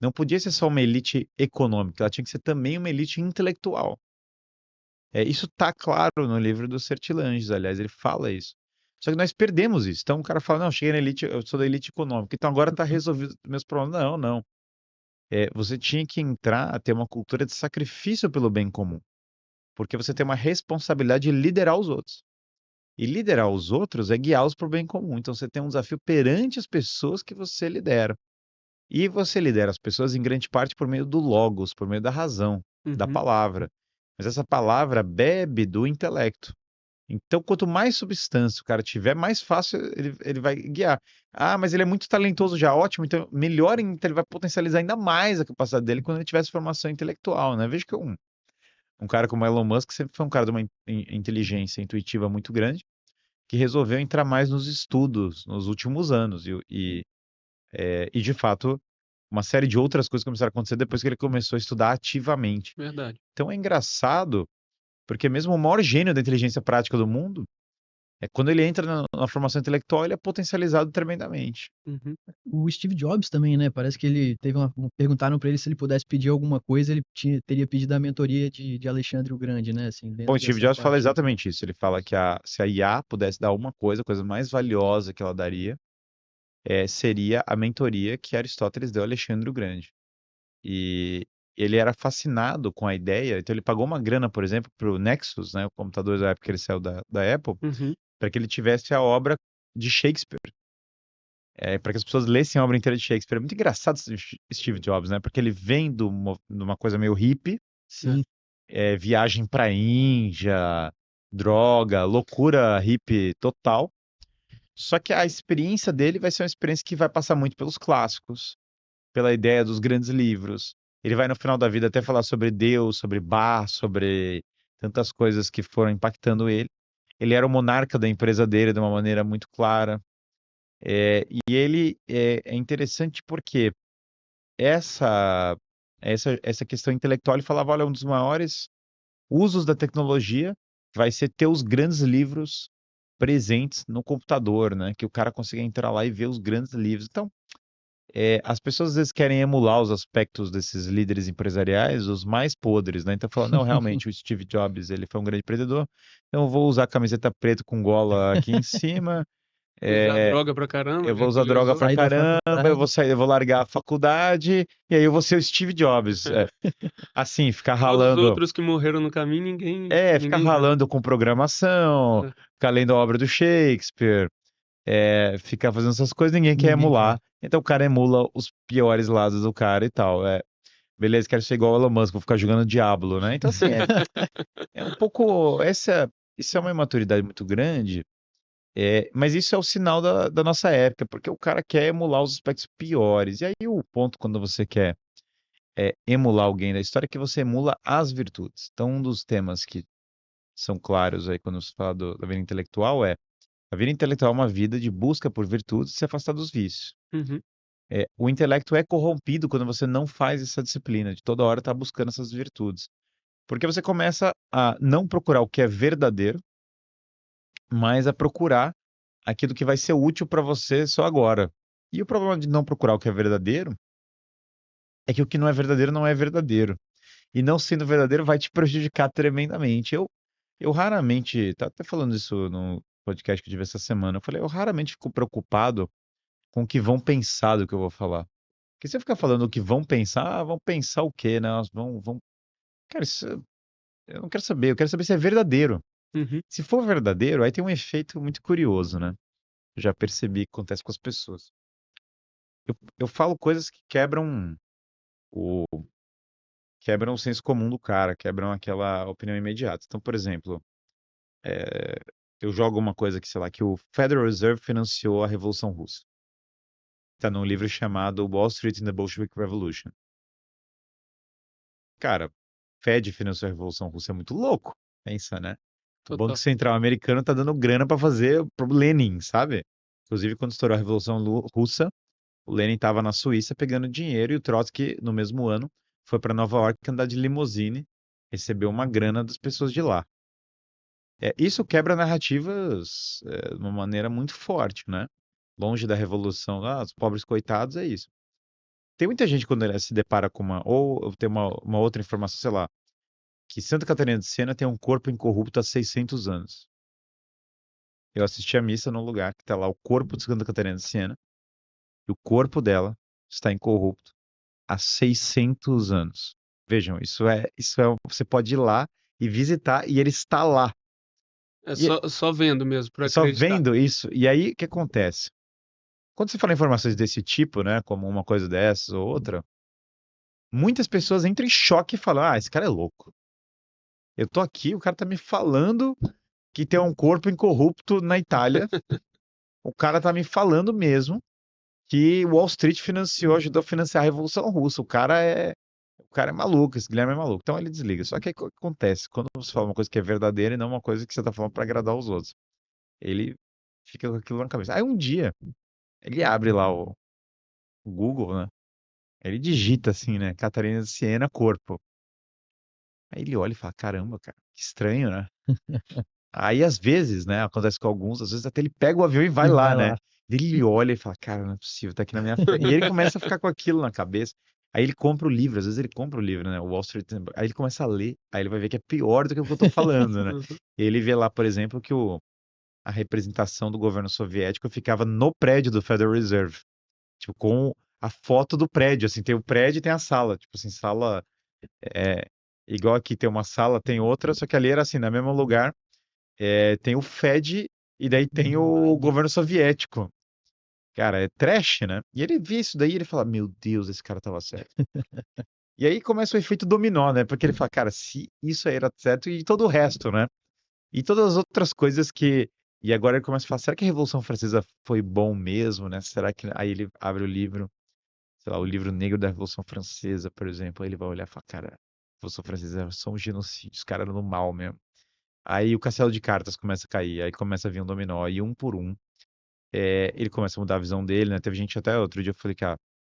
não podia ser só uma elite econômica, ela tinha que ser também uma elite intelectual. Isso está claro no livro do Sertilanges, aliás, ele fala isso. Só que nós perdemos isso. Então o cara fala, não, cheguei na elite, eu sou da elite econômica, então agora está resolvido os meus problemas. Não, não. Você tinha que entrar a ter uma cultura de sacrifício pelo bem comum, porque você tem uma responsabilidade de liderar os outros. E liderar os outros é guiá-los para o bem comum. Então você tem um desafio perante as pessoas que você lidera. E você lidera as pessoas em grande parte por meio do logos, por meio da razão, da Uhum. palavra. Mas essa palavra bebe do intelecto. Então, quanto mais substância o cara tiver, mais fácil ele vai guiar. Ah, mas ele é muito talentoso já, ótimo. Então, melhor ainda, ele vai potencializar ainda mais a capacidade dele quando ele tiver essa formação intelectual, né? Veja que um cara como Elon Musk sempre foi um cara de uma inteligência intuitiva muito grande, que resolveu entrar mais nos estudos nos últimos anos. E de fato, uma série de outras coisas começaram a acontecer depois que ele começou a estudar ativamente. Verdade. Então, é engraçado, porque mesmo o maior gênio da inteligência prática do mundo, quando ele entra na formação intelectual, ele é potencializado tremendamente. Uhum. O Steve Jobs também, né? Parece que ele teve perguntaram para ele se ele pudesse pedir alguma coisa, ele teria pedido a mentoria de Alexandre o Grande, né? Assim, dentro Bom, Steve dessa Jobs fala parte. exatamente isso. Ele fala que se a IA pudesse dar uma coisa, a coisa mais valiosa que ela daria, seria a mentoria que Aristóteles deu a Alexandre o Grande. E ele era fascinado com a ideia, então ele pagou uma grana, por exemplo, para o Nexus, né, o computador da época que ele saiu da Apple, Uhum. para que ele tivesse a obra de Shakespeare. Para que as pessoas lessem a obra inteira de Shakespeare. É muito engraçado Steve Jobs, né? Porque ele vem de uma coisa meio hippie, Sim. viagem pra Índia, droga, loucura hippie total. Só que a experiência dele vai ser uma experiência que vai passar muito pelos clássicos, pela ideia dos grandes livros. Ele vai no final da vida até falar sobre Deus, sobre Bach, sobre tantas coisas que foram impactando ele. Ele era o monarca da empresa dele de uma maneira muito clara. E ele é interessante porque essa questão intelectual, ele falava, olha, um dos maiores usos da tecnologia vai ser ter os grandes livros presentes no computador, né? Que o cara consiga entrar lá e ver os grandes livros. Então, as pessoas às vezes querem emular os aspectos desses líderes empresariais, os mais podres, né? Então, falando, não, realmente, o Steve Jobs, ele foi um grande empreendedor, então eu vou usar camiseta preta com gola aqui em cima, Usar é, droga pra caramba, eu já vou que usar ele droga usou. pra Sair da caramba, eu vou faculdade. sair, eu vou largar a faculdade, e aí eu vou ser o Steve Jobs. Assim, ficar Todos os ralando. outros que morreram no caminho, Ficar ninguém viu. ralando com programação, É. ficar lendo a obra do Shakespeare, ficar fazendo essas coisas, ninguém quer Ninguém emular. quer. Então o cara emula os piores lados do cara e tal. Beleza, quero ser igual o Elon Musk, vou ficar jogando Diablo, né? Então, assim, é um pouco. Isso é uma imaturidade muito grande, mas isso é o sinal da nossa época, porque o cara quer emular os aspectos piores. E aí o ponto quando você quer emular alguém da história é que você emula as virtudes. Então, um dos temas que são claros aí quando se fala da vida intelectual A vida intelectual é uma vida de busca por virtudes e se afastar dos vícios. Uhum. O intelecto é corrompido quando você não faz essa disciplina, de toda hora estar buscando essas virtudes. Porque você começa a não procurar o que é verdadeiro, mas a procurar aquilo que vai ser útil para você só agora. E o problema de não procurar o que é verdadeiro é que o que não é verdadeiro não é verdadeiro. E não sendo verdadeiro vai te prejudicar tremendamente. Eu raramente, tá até falando isso no podcast que eu tive essa semana, eu falei, eu raramente fico preocupado com o que vão pensar do que eu vou falar. Porque se eu ficar falando o que vão pensar, vão pensar o quê, né? Elas vão... Cara, isso eu não quero saber, eu quero saber se é verdadeiro. Uhum. Se for verdadeiro, aí tem um efeito muito curioso, né? Eu já percebi que acontece com as pessoas. Eu falo coisas que o, quebram o senso comum do cara, quebram aquela opinião imediata. Então, por exemplo, é, eu jogo uma coisa que, sei lá, que o Federal Reserve financiou a Revolução Russa. Tá num livro chamado Wall Street and the Bolshevik Revolution. Cara, Fed financiou a Revolução Russa é muito louco. Pensa, né? O Banco Total. Central americano tá dando grana pra fazer pro Lenin, sabe? Inclusive, quando estourou a Revolução Russa, o Lenin estava na Suíça pegando dinheiro e o Trotsky, no mesmo ano, foi para Nova York andar de limusine, recebeu uma grana das pessoas de lá. Isso quebra narrativas de uma maneira muito forte, né? Longe da revolução, os pobres coitados, é isso. Tem muita gente quando ela se depara com ou tem uma outra informação, sei lá, que Santa Catarina de Sena tem um corpo incorrupto há 600 anos. Eu assisti a missa num lugar que está lá o corpo de Santa Catarina de Sena, e o corpo dela está incorrupto há 600 anos. Vejam, você pode ir lá e visitar e ele está lá. É E só vendo mesmo, para só acreditar. vendo isso, e aí o que acontece? Quando você fala informações desse tipo, né, como uma coisa dessas ou outra, muitas pessoas entram em choque e falam: "Ah, esse cara é louco. Eu tô aqui, o cara tá me falando que tem um corpo incorrupto na Itália. O cara tá me falando mesmo que Wall Street ajudou a financiar a Revolução Russa. O cara é maluco, esse Guilherme é maluco." Então ele desliga. Só que aí o que acontece? Quando você fala uma coisa que é verdadeira e não uma coisa que você tá falando para agradar os outros, ele fica com aquilo na cabeça. Aí um dia, ele abre lá o Google, né? Ele digita assim, né? Catarina de Siena, corpo. Aí ele olha e fala: caramba, cara, que estranho, né? Aí às vezes, né? Acontece com alguns, às vezes até ele pega o avião e vai E lá, vai né? lá. Ele olha e fala: cara, não é possível, tá aqui na minha frente. E ele começa a ficar com aquilo na cabeça. Aí ele compra o livro, às vezes ele compra o livro, né? O Wall Street. Aí ele começa a ler, aí ele vai ver que é pior do que o que eu tô falando, né? Uhum. E ele vê lá, por exemplo, que a representação do governo soviético ficava no prédio do Federal Reserve. Tipo, com a foto do prédio, assim, tem o prédio e tem a sala. Tipo assim, sala é, igual aqui tem uma sala, tem outra, só que ali era assim, no mesmo lugar, tem o Fed e daí tem o governo soviético. Cara, é trash, né? E ele vê isso daí e ele fala: meu Deus, esse cara tava certo. E aí começa o efeito dominó, né? Porque ele fala: cara, se isso aí era certo e todo o resto, né? E todas as outras coisas que. E agora ele começa a falar: será que a Revolução Francesa foi bom mesmo, né? Será que. Aí ele abre o livro, sei lá, o livro negro da Revolução Francesa, por exemplo. Aí ele vai olhar e fala: cara, a Revolução Francesa era só um genocídio, os caras eram do mal mesmo. Aí o castelo de cartas começa a cair, aí começa a vir um dominó, e um por um, ele começa a mudar a visão dele, né? Teve gente até outro dia, eu falei que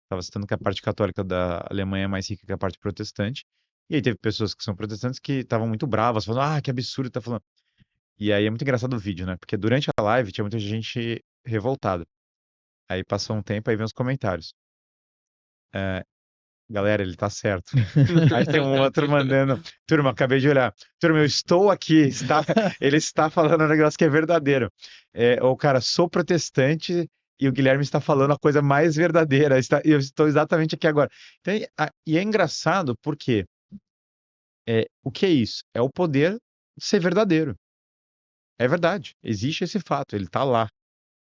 tava citando que a parte católica da Alemanha é mais rica que a parte protestante, e aí teve pessoas que são protestantes que estavam muito bravas, falando: ah, que absurdo, tá falando. E aí é muito engraçado o vídeo, né? Porque durante a live tinha muita gente revoltada. Aí passou um tempo, aí vem os comentários. É, galera, ele tá certo. Aí tem um outro mandando: turma, acabei de olhar. Turma, eu estou aqui. Ele está falando um negócio que é verdadeiro. Ou, cara, sou protestante e o Guilherme está falando a coisa mais verdadeira. Eu estou exatamente aqui agora. Então, e é engraçado porque o que é isso? É o poder de ser verdadeiro. É verdade. Existe esse fato. Ele está lá.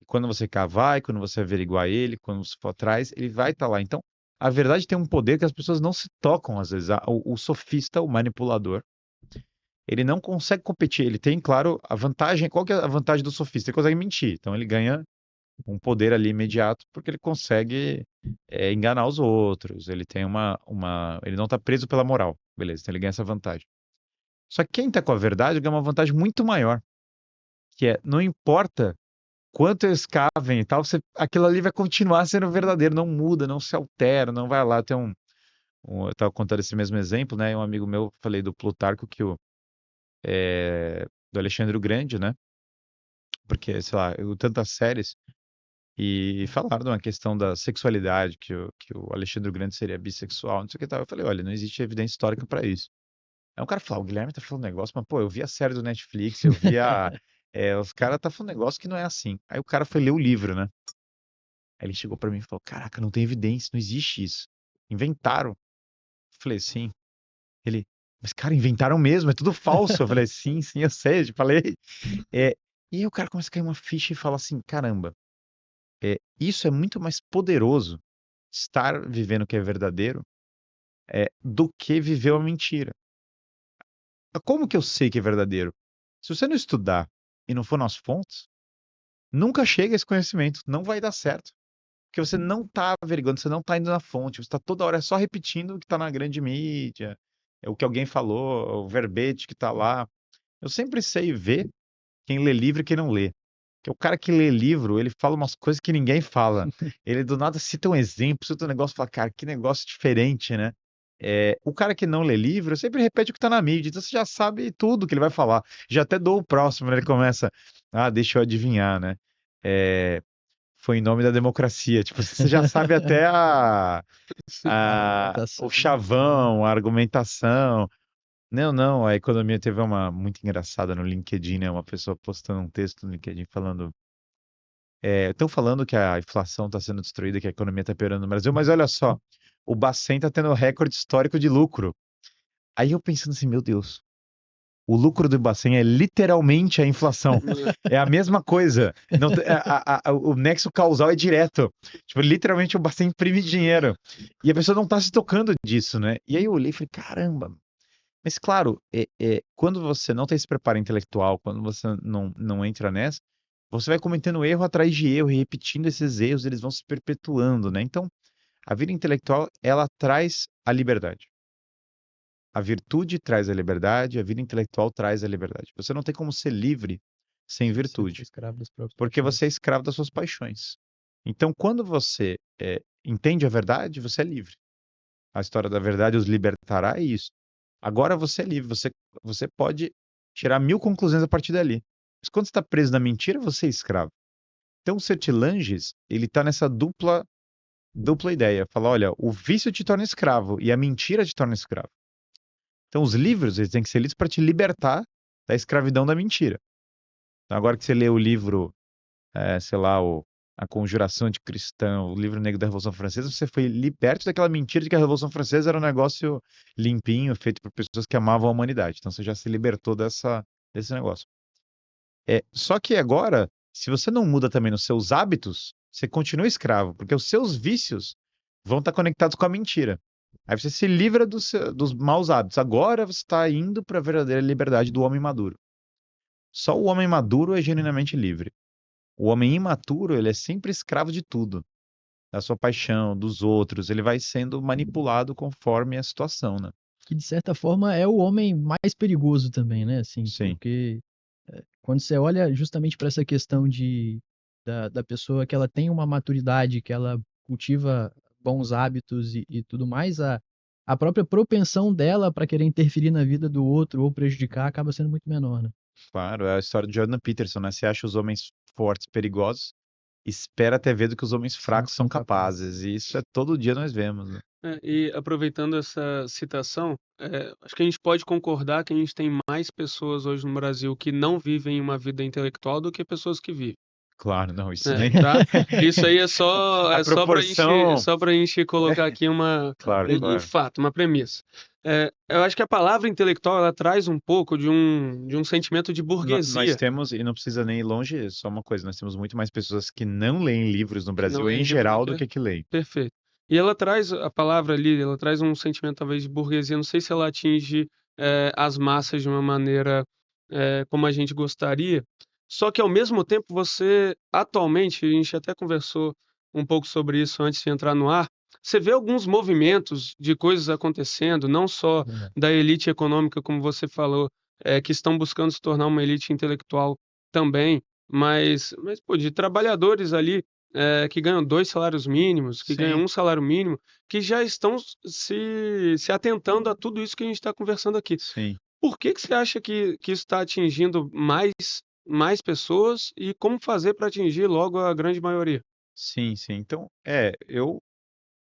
Quando você cavar, e quando você averiguar ele, quando você for atrás, ele vai estar lá. Então, a verdade tem um poder que as pessoas não se tocam, às vezes. O sofista, o manipulador, ele não consegue competir. Ele tem, claro, a vantagem. Qual que é a vantagem do sofista? Ele consegue mentir. Então, ele ganha um poder ali imediato, porque ele consegue enganar os outros. Ele tem ele não está preso pela moral. Beleza, então ele ganha essa vantagem. Só que quem está com a verdade ganha uma vantagem muito maior, que não importa quanto eles cavem e tal, aquilo ali vai continuar sendo verdadeiro, não muda, não se altera, não vai lá. Eu estava contando esse mesmo exemplo, né? Um amigo meu, falei do Plutarco, do Alexandre o Grande, né? Porque, sei lá, tantas séries, e falaram de uma questão da sexualidade, que o Alexandre o Grande seria bissexual, não sei o que tal. Eu falei, olha, não existe evidência histórica para isso. Aí um cara falou, o Guilherme tá falando um negócio, mas pô, eu vi a série do Netflix, eu vi os caras tá falando um negócio que não é assim. Aí o cara foi ler o livro, né? Aí ele chegou pra mim e falou, caraca, não tem evidência, não existe isso. Inventaram. Eu falei, sim. Ele, mas cara, inventaram mesmo, é tudo falso. Eu falei, sim, sim, eu sei, eu te falei. E aí o cara começa a cair uma ficha e fala assim, caramba, isso é muito mais poderoso, estar vivendo o que é verdadeiro, do que viver uma mentira. Como que eu sei que é verdadeiro? Se você não estudar e não for nas fontes, nunca chega a esse conhecimento, não vai dar certo. Porque você não está averiguando, você não está indo na fonte, você está toda hora só repetindo o que está na grande mídia, o que alguém falou, o verbete que está lá. Eu sempre sei ver quem lê livro e quem não lê. Porque o cara que lê livro, ele fala umas coisas que ninguém fala. Ele do nada cita um exemplo, cita um negócio e fala, cara, que negócio diferente, né? O cara que não lê livro sempre repete o que tá na mídia, então você já sabe tudo que ele vai falar. Já até dou o próximo, né? Ele começa, deixa eu adivinhar, né? Foi em nome da democracia. Tipo, você já sabe até o chavão, a argumentação. Não, não, a economia teve uma muito engraçada no LinkedIn, né? Uma pessoa postando um texto no LinkedIn falando. Estão falando que a inflação está sendo destruída, que a economia está piorando no Brasil, mas olha só, o Bacen está tendo recorde histórico de lucro. Aí eu pensando assim, meu Deus, o lucro do Bacen é literalmente a inflação. É a mesma coisa. Não, o nexo causal é direto. Tipo, literalmente o Bacen imprime dinheiro. E a pessoa não está se tocando disso, né? E aí eu olhei e falei, caramba. Mas claro, quando você não tem esse preparo intelectual, quando você não entra nessa, você vai cometendo erro atrás de erro e repetindo esses erros, eles vão se perpetuando, né? Então, a vida intelectual, ela traz a liberdade. A virtude traz a liberdade, a vida intelectual traz a liberdade. Você não tem como ser livre sem virtude, porque você é escravo das suas paixões. Então, quando você entende a verdade, você é livre. A história da verdade os libertará, é isso. Agora você é livre, você pode tirar 1000 conclusões a partir dali. Mas quando você está preso na mentira, você é escravo. Então o Sertilanges, ele está nessa dupla ideia. Fala, olha, o vício te torna escravo e a mentira te torna escravo. Então os livros, eles têm que ser lidos para te libertar da escravidão da mentira. Então, agora que você lê o livro, sei lá, A Conjuração Anticristã, o livro negro da Revolução Francesa, você foi liberto daquela mentira de que a Revolução Francesa era um negócio limpinho, feito por pessoas que amavam a humanidade. Então você já se libertou desse negócio. Só que agora, se você não muda também nos seus hábitos, você continua escravo, porque os seus vícios vão estar conectados com a mentira. Aí você se livra dos maus hábitos. Agora você está indo para a verdadeira liberdade do homem maduro. Só o homem maduro é genuinamente livre. O homem imaturo, ele é sempre escravo de tudo. Da sua paixão, dos outros. Ele vai sendo manipulado conforme a situação, né? Que, de certa forma, é o homem mais perigoso também, né? Assim, Sim. Porque quando você olha justamente para essa questão da pessoa que ela tem uma maturidade, que ela cultiva bons hábitos e tudo mais, a própria propensão dela para querer interferir na vida do outro ou prejudicar acaba sendo muito menor, né? Claro, é a história de Jordan Peterson, né? Você acha os homens fortes perigosos, espera até ver do que os homens fracos são capazes. E isso todo dia nós vemos, né? E aproveitando essa citação, acho que a gente pode concordar que a gente tem mais pessoas hoje no Brasil que não vivem uma vida intelectual do que pessoas que vivem. Claro, não, isso nem... Tá? Isso aí é só proporção... pra gente colocar aqui Claro, um fato, uma premissa. Eu acho que a palavra intelectual, ela traz um pouco de um sentimento de burguesia. Nós temos, e não precisa nem ir longe, só uma coisa, nós temos muito mais pessoas que não leem livros no Brasil em geral do que leem. Perfeito. E ela traz, a palavra ali, ela traz um sentimento talvez de burguesia, não sei se ela atinge as massas de uma maneira como a gente gostaria, só que ao mesmo tempo você, atualmente, a gente até conversou um pouco sobre isso antes de entrar no ar, você vê alguns movimentos de coisas acontecendo, não só da elite econômica, como você falou, que estão buscando se tornar uma elite intelectual também, mas pô, de trabalhadores ali que ganham 2 salários mínimos, que ganham Sim, 1 salário mínimo, que já estão se atentando a tudo isso que a gente está conversando aqui. sim, Por que você acha que isso está atingindo mais pessoas e como fazer para atingir logo a grande maioria? sim, sim. Então,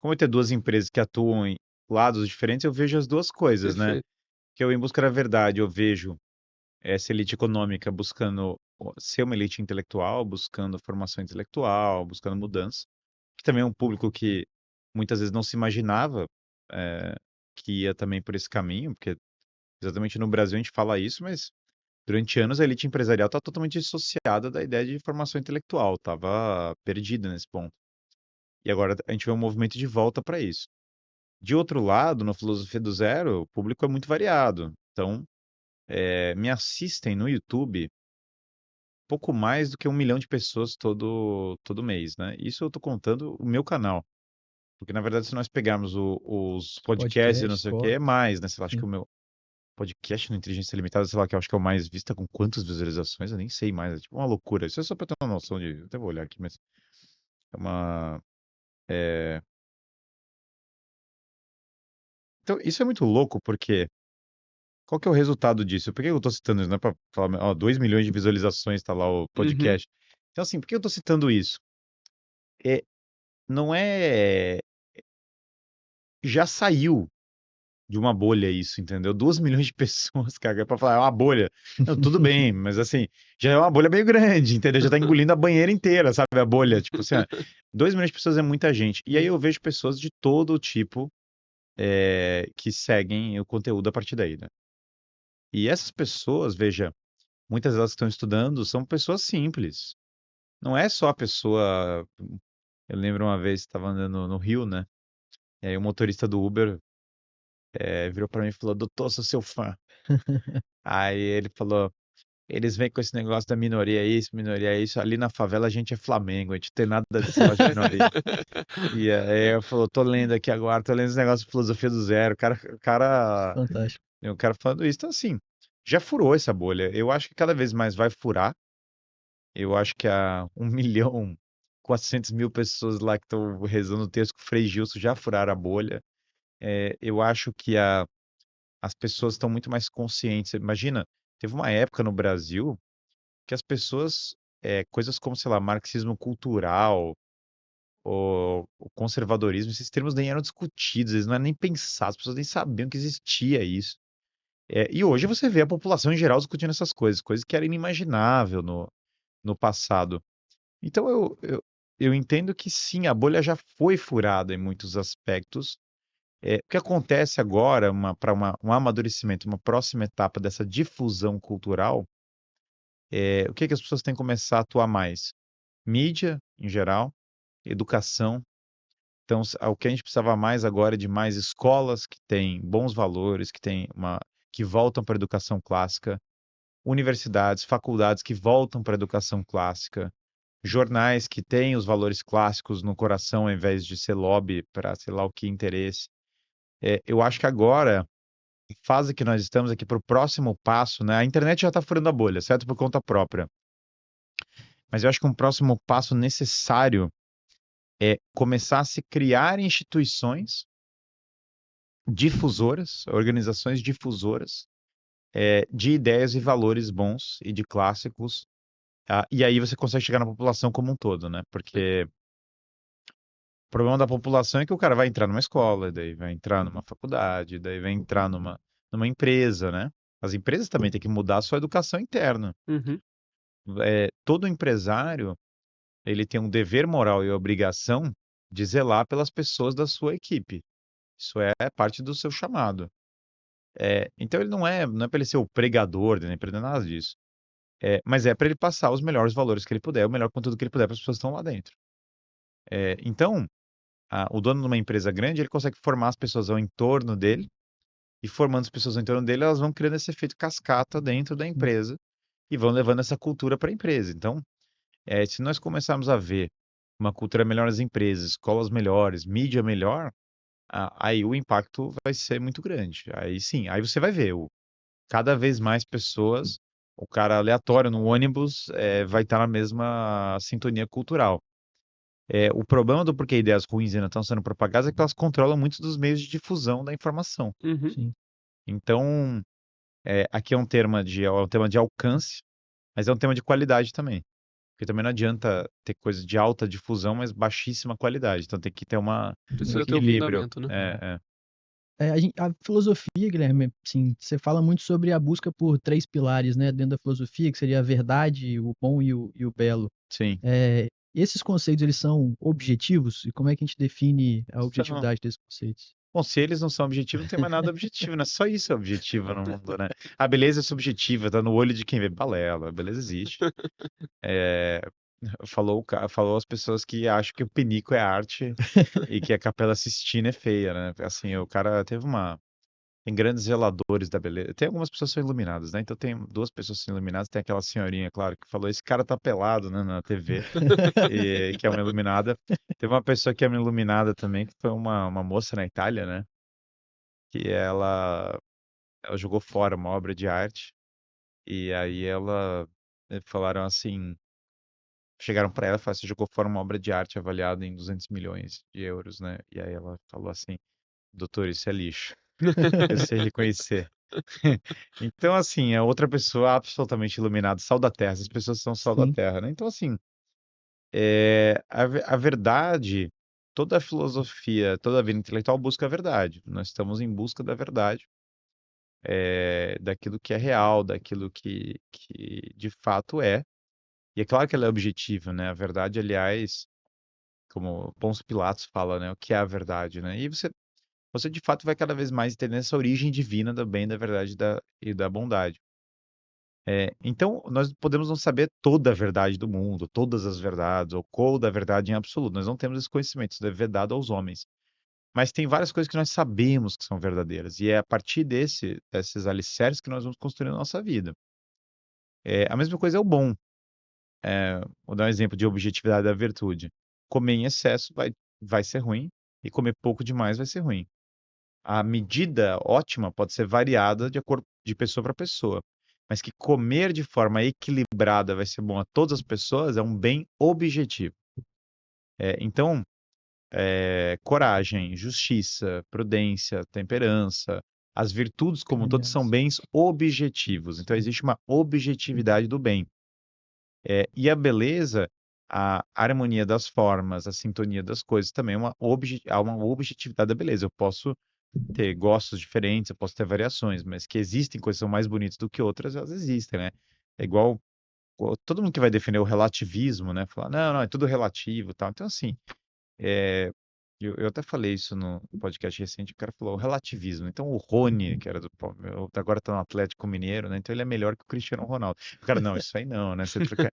como eu tenho duas empresas que atuam em lados diferentes, eu vejo as duas coisas, né? Perfeito. Que eu, em busca da verdade, eu vejo essa elite econômica buscando ser uma elite intelectual, buscando formação intelectual, buscando mudança, que também é um público que muitas vezes não se imaginava eh, que ia também por esse caminho, porque exatamente no Brasil a gente fala isso, mas durante anos a elite empresarial está totalmente dissociada da ideia de formação intelectual, estava perdida nesse ponto. E agora a gente vê um movimento de volta para isso. De outro lado, no Filosofia do Zero, o público é muito variado. Então, me assistem no YouTube pouco mais do que 1 milhão de pessoas todo mês, né? Isso eu tô contando o meu canal. Porque, na verdade, se nós pegarmos os podcasts e não Podcast, sei o que, é cortes. mais, né? Sei lá, acho que Sim. o meu podcast no Inteligência Limitada, sei lá, que eu acho que é o mais visto, tá com quantas visualizações, eu nem sei mais. É tipo uma loucura. Isso é só pra ter uma noção de. Eu até vou olhar aqui, mas é uma. é, Então, isso é muito louco, porque qual que é o resultado disso? Por que eu tô citando isso? Não é pra falar, ó, 2 milhões de visualizações, tá lá o Uhum. podcast. Então, assim, por que eu tô citando isso? É, não é. Já saiu de uma bolha isso, entendeu? 2 milhões de pessoas, cara, pra falar, é uma bolha. Não, tudo bem, mas assim, já é uma bolha meio grande, entendeu? Já tá engolindo a banheira inteira, sabe? A bolha, tipo assim, 2 milhões de pessoas é muita gente. E aí eu vejo pessoas de todo tipo que seguem o conteúdo a partir daí, né? E essas pessoas, veja, muitas delas que estão estudando são pessoas simples. Não é só a pessoa. Eu lembro uma vez, estava andando no Rio, né? E aí o motorista do Uber virou pra mim e falou: Doutor, sou seu fã. Aí ele falou: Eles vêm com esse negócio da minoria isso, minoria isso. Ali na favela a gente é Flamengo, a gente não tem nada desse negócio de minoria. E aí eu falou: Tô lendo aqui agora, tô lendo esse negócio de filosofia do zero. Fantástico. O cara falando isso. Então, assim, já furou essa bolha. Eu acho que cada vez mais vai furar. Eu acho que há 1.400.000 pessoas lá que estão rezando o texto com o Frei Gilson já furaram a bolha. Eu acho que as pessoas estão muito mais conscientes. Imagina, teve uma época no Brasil que as pessoas, coisas como, sei lá, marxismo cultural, o conservadorismo, esses termos nem eram discutidos, eles não eram nem pensados, as pessoas nem sabiam que existia isso. E hoje você vê a população em geral discutindo essas coisas que era inimaginável no passado. Então eu entendo que sim, a bolha já foi furada em muitos aspectos. O que acontece agora, para um amadurecimento, uma próxima etapa dessa difusão cultural, o que as pessoas têm que começar a atuar mais? Mídia, em geral, educação. Então, o que a gente precisava mais agora é de mais escolas que têm bons valores, que voltam para a educação clássica, universidades, faculdades que voltam para a educação clássica, jornais que têm os valores clássicos no coração, ao invés de ser lobby para sei lá o que interesse. Eu acho que agora, a fase que nós estamos aqui para o próximo passo, né? A internet já está furando a bolha, certo? Por conta própria. Mas eu acho que um próximo passo necessário é começar a se criar instituições difusoras, organizações difusoras, de ideias e valores bons e de clássicos. E aí você consegue chegar na população como um todo, né? Porque o problema da população é que o cara vai entrar numa escola, daí vai entrar numa faculdade, daí vai entrar numa empresa, né? As empresas também têm que mudar a sua educação interna. Uhum. Todo empresário, ele tem um dever moral e obrigação de zelar pelas pessoas da sua equipe. Isso é parte do seu chamado. Então ele não é para ele ser o pregador, nem para nada disso. Mas é para ele passar os melhores valores que ele puder, o melhor conteúdo que ele puder para as pessoas que estão lá dentro. Então, o dono de uma empresa grande, ele consegue formar as pessoas ao entorno dele, e formando as pessoas ao entorno dele, elas vão criando esse efeito cascata dentro da empresa e vão levando essa cultura para a empresa. Então, se nós começarmos a ver uma cultura melhor nas empresas, escolas melhores, mídia melhor, aí o impacto vai ser muito grande. Aí sim, aí você vai ver cada vez mais pessoas o cara aleatório no ônibus vai estar na mesma sintonia cultural. O problema do porquê ideias ruins ainda estão sendo propagadas é que elas controlam muitos dos meios de difusão da informação. Uhum. Sim. Então, aqui é um tema de alcance, mas é um tema de qualidade também. Porque também não adianta ter coisa de alta difusão, mas baixíssima qualidade. Então tem que ter um Precisa ter o equilíbrio. fundamento, né? A filosofia, Guilherme, assim, você fala muito sobre a busca por três pilares, né, dentro da filosofia, que seria a verdade, o bom e o belo. Sim. Esses conceitos, eles são objetivos? E como é que a gente define a São. objetividade desses conceitos? Bom, se eles não são objetivos, não tem mais nada objetivo, né? Só isso é objetivo no mundo, né? A beleza é subjetiva, tá no olho de quem vê. Balela, a beleza existe. É, falou as pessoas que acham que o pinico é arte e que a Capela Sistina é feia, né? Assim, o cara teve uma. Tem grandes zeladores da beleza. Tem algumas pessoas que são iluminadas, né? Então tem duas pessoas que são iluminadas. Tem aquela senhorinha, claro, que falou: esse cara tá pelado, né, na TV, e que é uma iluminada. Teve uma pessoa que é uma iluminada também, que foi uma moça na Itália, né? Que ela jogou fora uma obra de arte. E aí falaram assim. Chegaram para ela e falaram: você jogou fora uma obra de arte avaliada em 200 milhões de euros, né? E aí ela falou assim: doutor, isso é lixo. Eu sei reconhecer. Então, assim, é outra pessoa absolutamente iluminada, sal da terra. Essas pessoas são sal da Sim. terra, né? Então, assim, a verdade, toda a filosofia, toda a vida intelectual busca a verdade. Nós estamos em busca da verdade, daquilo que é real, daquilo que de fato é. E é claro que ela é objetiva, né? A verdade, aliás, como Pôncio Pilatos fala, né? O que é a verdade, né? E você de fato vai cada vez mais entender essa origem divina do bem, da verdade e da bondade. Então, nós podemos não saber toda a verdade do mundo, todas as verdades, ou toda a verdade em absoluto. Nós não temos esse conhecimento, isso é vedado aos homens. Mas tem várias coisas que nós sabemos que são verdadeiras, e é a partir desses alicerces que nós vamos construir a nossa vida. A mesma coisa é o bom. Vou dar um exemplo de objetividade da virtude. Comer em excesso vai ser ruim, e comer pouco demais vai ser ruim. A medida ótima pode ser variada de acordo de pessoa para pessoa, mas que comer de forma equilibrada vai ser bom a todas as pessoas é um bem objetivo. Então, coragem, justiça, prudência, temperança, as virtudes como todos são bens objetivos. Então, existe uma objetividade do bem. E a beleza, a harmonia das formas, a sintonia das coisas também há uma objetividade da beleza. Eu posso ter gostos diferentes, eu posso ter variações, mas que existem coisas que são mais bonitas do que outras, elas existem, né? É igual todo mundo que vai defender o relativismo, né? Falar, não, não, é tudo relativo e tal. Então, assim, é, eu até falei isso no podcast recente, o cara falou o relativismo. Então, o Rony, que era agora tá no Atlético Mineiro, né? Então, ele é melhor que o Cristiano Ronaldo. O cara, não, isso aí não, né? Você troca.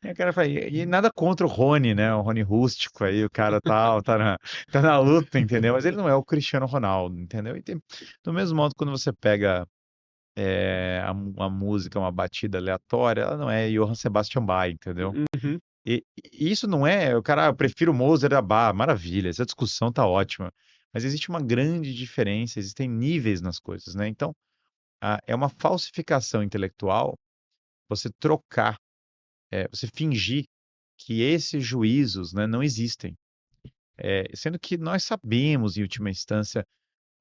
E o cara fala, e nada contra o Rony, né? O Rony rústico aí, o cara tal, tá na luta, entendeu? Mas ele não é o Cristiano Ronaldo, entendeu? Do mesmo modo, quando você pega uma música, uma batida aleatória, ela não é Johann Sebastian Bach, entendeu? Uhum. E isso não é, o cara, eu prefiro Mozart a Bach, maravilha, essa discussão tá ótima. Mas existe uma grande diferença, existem níveis nas coisas, né? Então, é uma falsificação intelectual você trocar, você fingir que esses juízos, né, não existem. Sendo que nós sabemos, em última instância,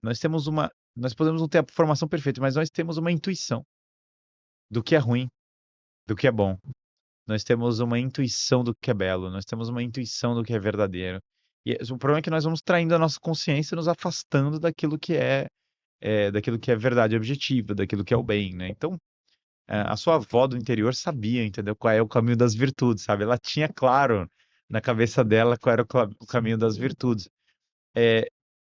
nós podemos não ter a formação perfeita, mas nós temos uma intuição do que é ruim, do que é bom. Nós temos uma intuição do que é belo, nós temos uma intuição do que é verdadeiro. E o problema é que nós vamos traindo a nossa consciência, nos afastando daquilo que é verdade objetiva, daquilo que é o bem, né? Então, a sua avó do interior sabia, entendeu? Qual é o caminho das virtudes, sabe? Ela tinha claro na cabeça dela qual era o caminho das virtudes. É,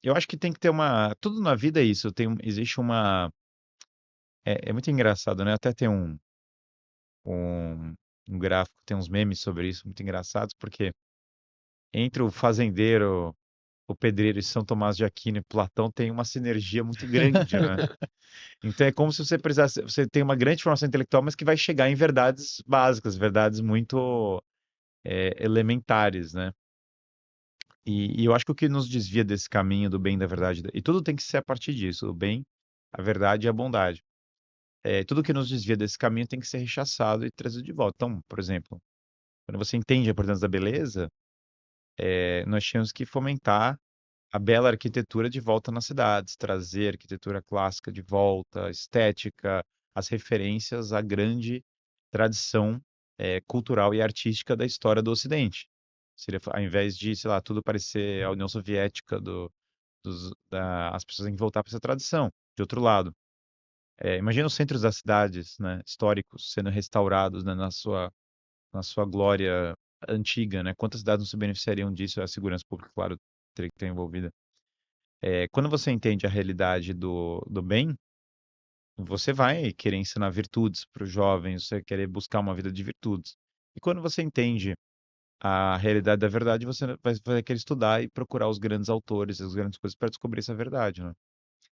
eu acho que tem que ter tudo na vida é isso. Existe uma. É muito engraçado, né? Até tem um gráfico, tem uns memes sobre isso, muito engraçados, porque entre o fazendeiro, o pedreiro e São Tomás de Aquino e Platão tem uma sinergia muito grande, né? Então é como se você tem uma grande formação intelectual, mas que vai chegar em verdades básicas, verdades muito elementares, né? E eu acho que o que nos desvia desse caminho do bem, da verdade, e tudo tem que ser a partir disso, o bem, a verdade e a bondade. tudo que nos desvia desse caminho tem que ser rechaçado e trazido de volta. Então, por exemplo, quando você entende a importância da beleza, nós tínhamos que fomentar a bela arquitetura de volta nas cidades, trazer a arquitetura clássica de volta, a estética, as referências à grande tradição cultural e artística da história do Ocidente. Seria, ao invés de, sei lá, tudo parecer a União Soviética, as pessoas têm que voltar para essa tradição. De outro lado, imagina os centros das cidades, né, históricos sendo restaurados, né, na sua glória antiga, né? Quantas cidades não se beneficiariam disso? A segurança pública, claro, teria que estar envolvida. Quando você entende a realidade do bem, você vai querer ensinar virtudes para os jovens, você vai querer buscar uma vida de virtudes. E quando você entende a realidade da verdade, você vai querer estudar e procurar os grandes autores, as grandes coisas para descobrir essa verdade, né?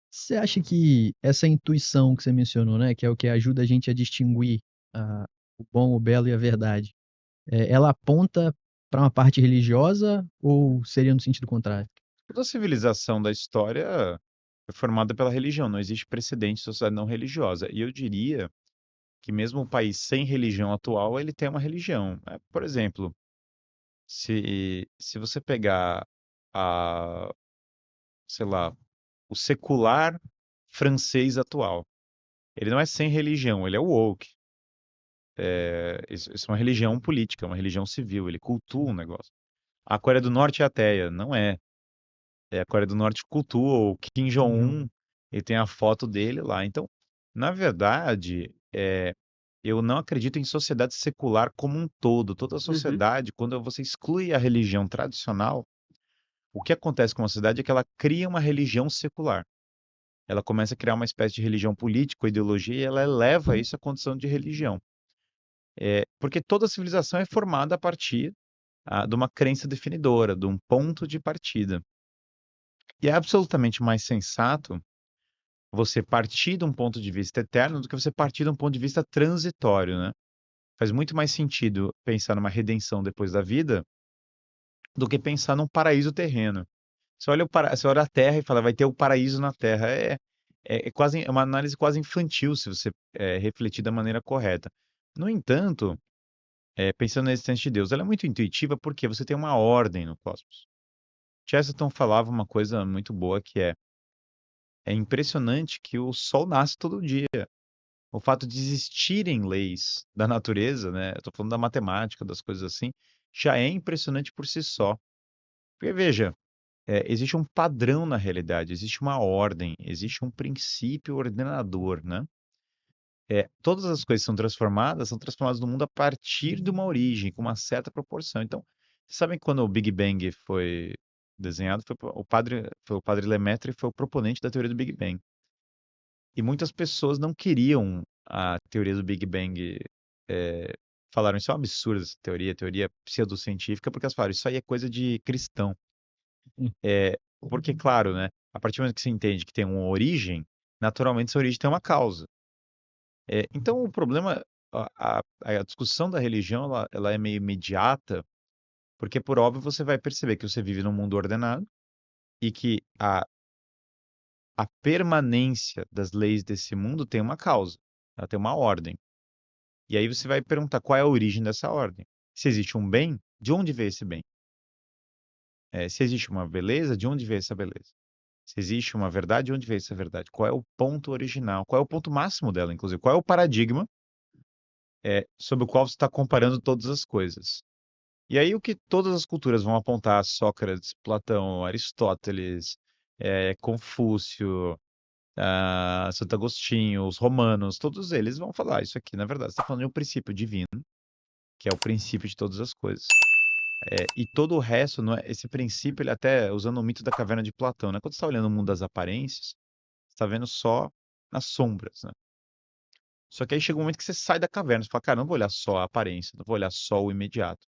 Você acha que essa intuição que você mencionou, né, que é o que ajuda a gente a distinguir o bom, o belo e a verdade, ela aponta para uma parte religiosa ou seria no sentido contrário? Toda a civilização da história foi formada pela religião, não existe precedente de sociedade não religiosa. E eu diria que mesmo um país sem religião atual, ele tem uma religião. Por exemplo, se você pegar a, sei lá, o secular francês atual, ele não é sem religião, ele é woke. Isso é uma religião política, uma religião civil, ele cultua um negócio. A Coreia do Norte é ateia, não é. A Coreia do Norte cultua o Kim Jong-un, e tem a foto dele lá. Então, na verdade, eu não acredito em sociedade secular como um todo. Toda a Uhum. sociedade, quando você exclui a religião tradicional, o que acontece com a sociedade é que ela cria uma religião secular. Ela começa a criar uma espécie de religião política, ideologia, e ela eleva isso à condição de religião. Porque toda civilização é formada a partir de uma crença definidora, de um ponto de partida. E é absolutamente mais sensato você partir de um ponto de vista eterno do que você partir de um ponto de vista transitório, né? Faz muito mais sentido pensar numa redenção depois da vida do que pensar num paraíso terreno. Você olha a Terra e fala, vai ter o paraíso na Terra. É uma análise quase infantil, se você refletir da maneira correta. No entanto, pensando na existência de Deus, ela é muito intuitiva porque você tem uma ordem no cosmos. Chesterton falava uma coisa muito boa que é impressionante que o Sol nasce todo dia. O fato de existirem leis da natureza, né? Eu estou falando da matemática, das coisas assim, já é impressionante por si só. Porque veja, existe um padrão na realidade, existe uma ordem, existe um princípio ordenador, né? Todas as coisas que são transformadas no mundo a partir de uma origem, com uma certa proporção. Então, vocês sabem que quando o Big Bang foi desenhado, foi o padre Lemaitre foi o proponente da teoria do Big Bang. E muitas pessoas não queriam a teoria do Big Bang. é, Falaram, isso é um absurdo, essa teoria pseudocientífica, porque elas falaram, isso aí é coisa de cristão. Hum. Porque, claro, né, a partir do momento que você entende que tem uma origem, naturalmente essa origem tem uma causa. Então, o problema, a discussão da religião, ela é meio imediata, porque, por óbvio, você vai perceber que você vive num mundo ordenado e que a permanência das leis desse mundo tem uma causa, ela tem uma ordem. E aí você vai perguntar qual é a origem dessa ordem. Se existe um bem, de onde veio esse bem? Se existe uma beleza, de onde veio essa beleza? Se existe uma verdade, de onde veio essa verdade? Qual é o ponto original? Qual é o ponto máximo dela, inclusive? Qual é o paradigma sobre o qual você está comparando todas as coisas? E aí o que todas as culturas vão apontar, Sócrates, Platão, Aristóteles, Confúcio, Santo Agostinho, os romanos, todos eles vão falar isso aqui, na verdade, você está falando de um princípio divino, que é o princípio de todas as coisas. E todo o resto, não é, esse princípio, ele até usando o mito da caverna de Platão, né? Quando você está olhando o mundo das aparências, você está vendo só as sombras, né? Só que aí chega um momento que você sai da caverna, você fala, cara, não vou olhar só a aparência, não vou olhar só o imediato.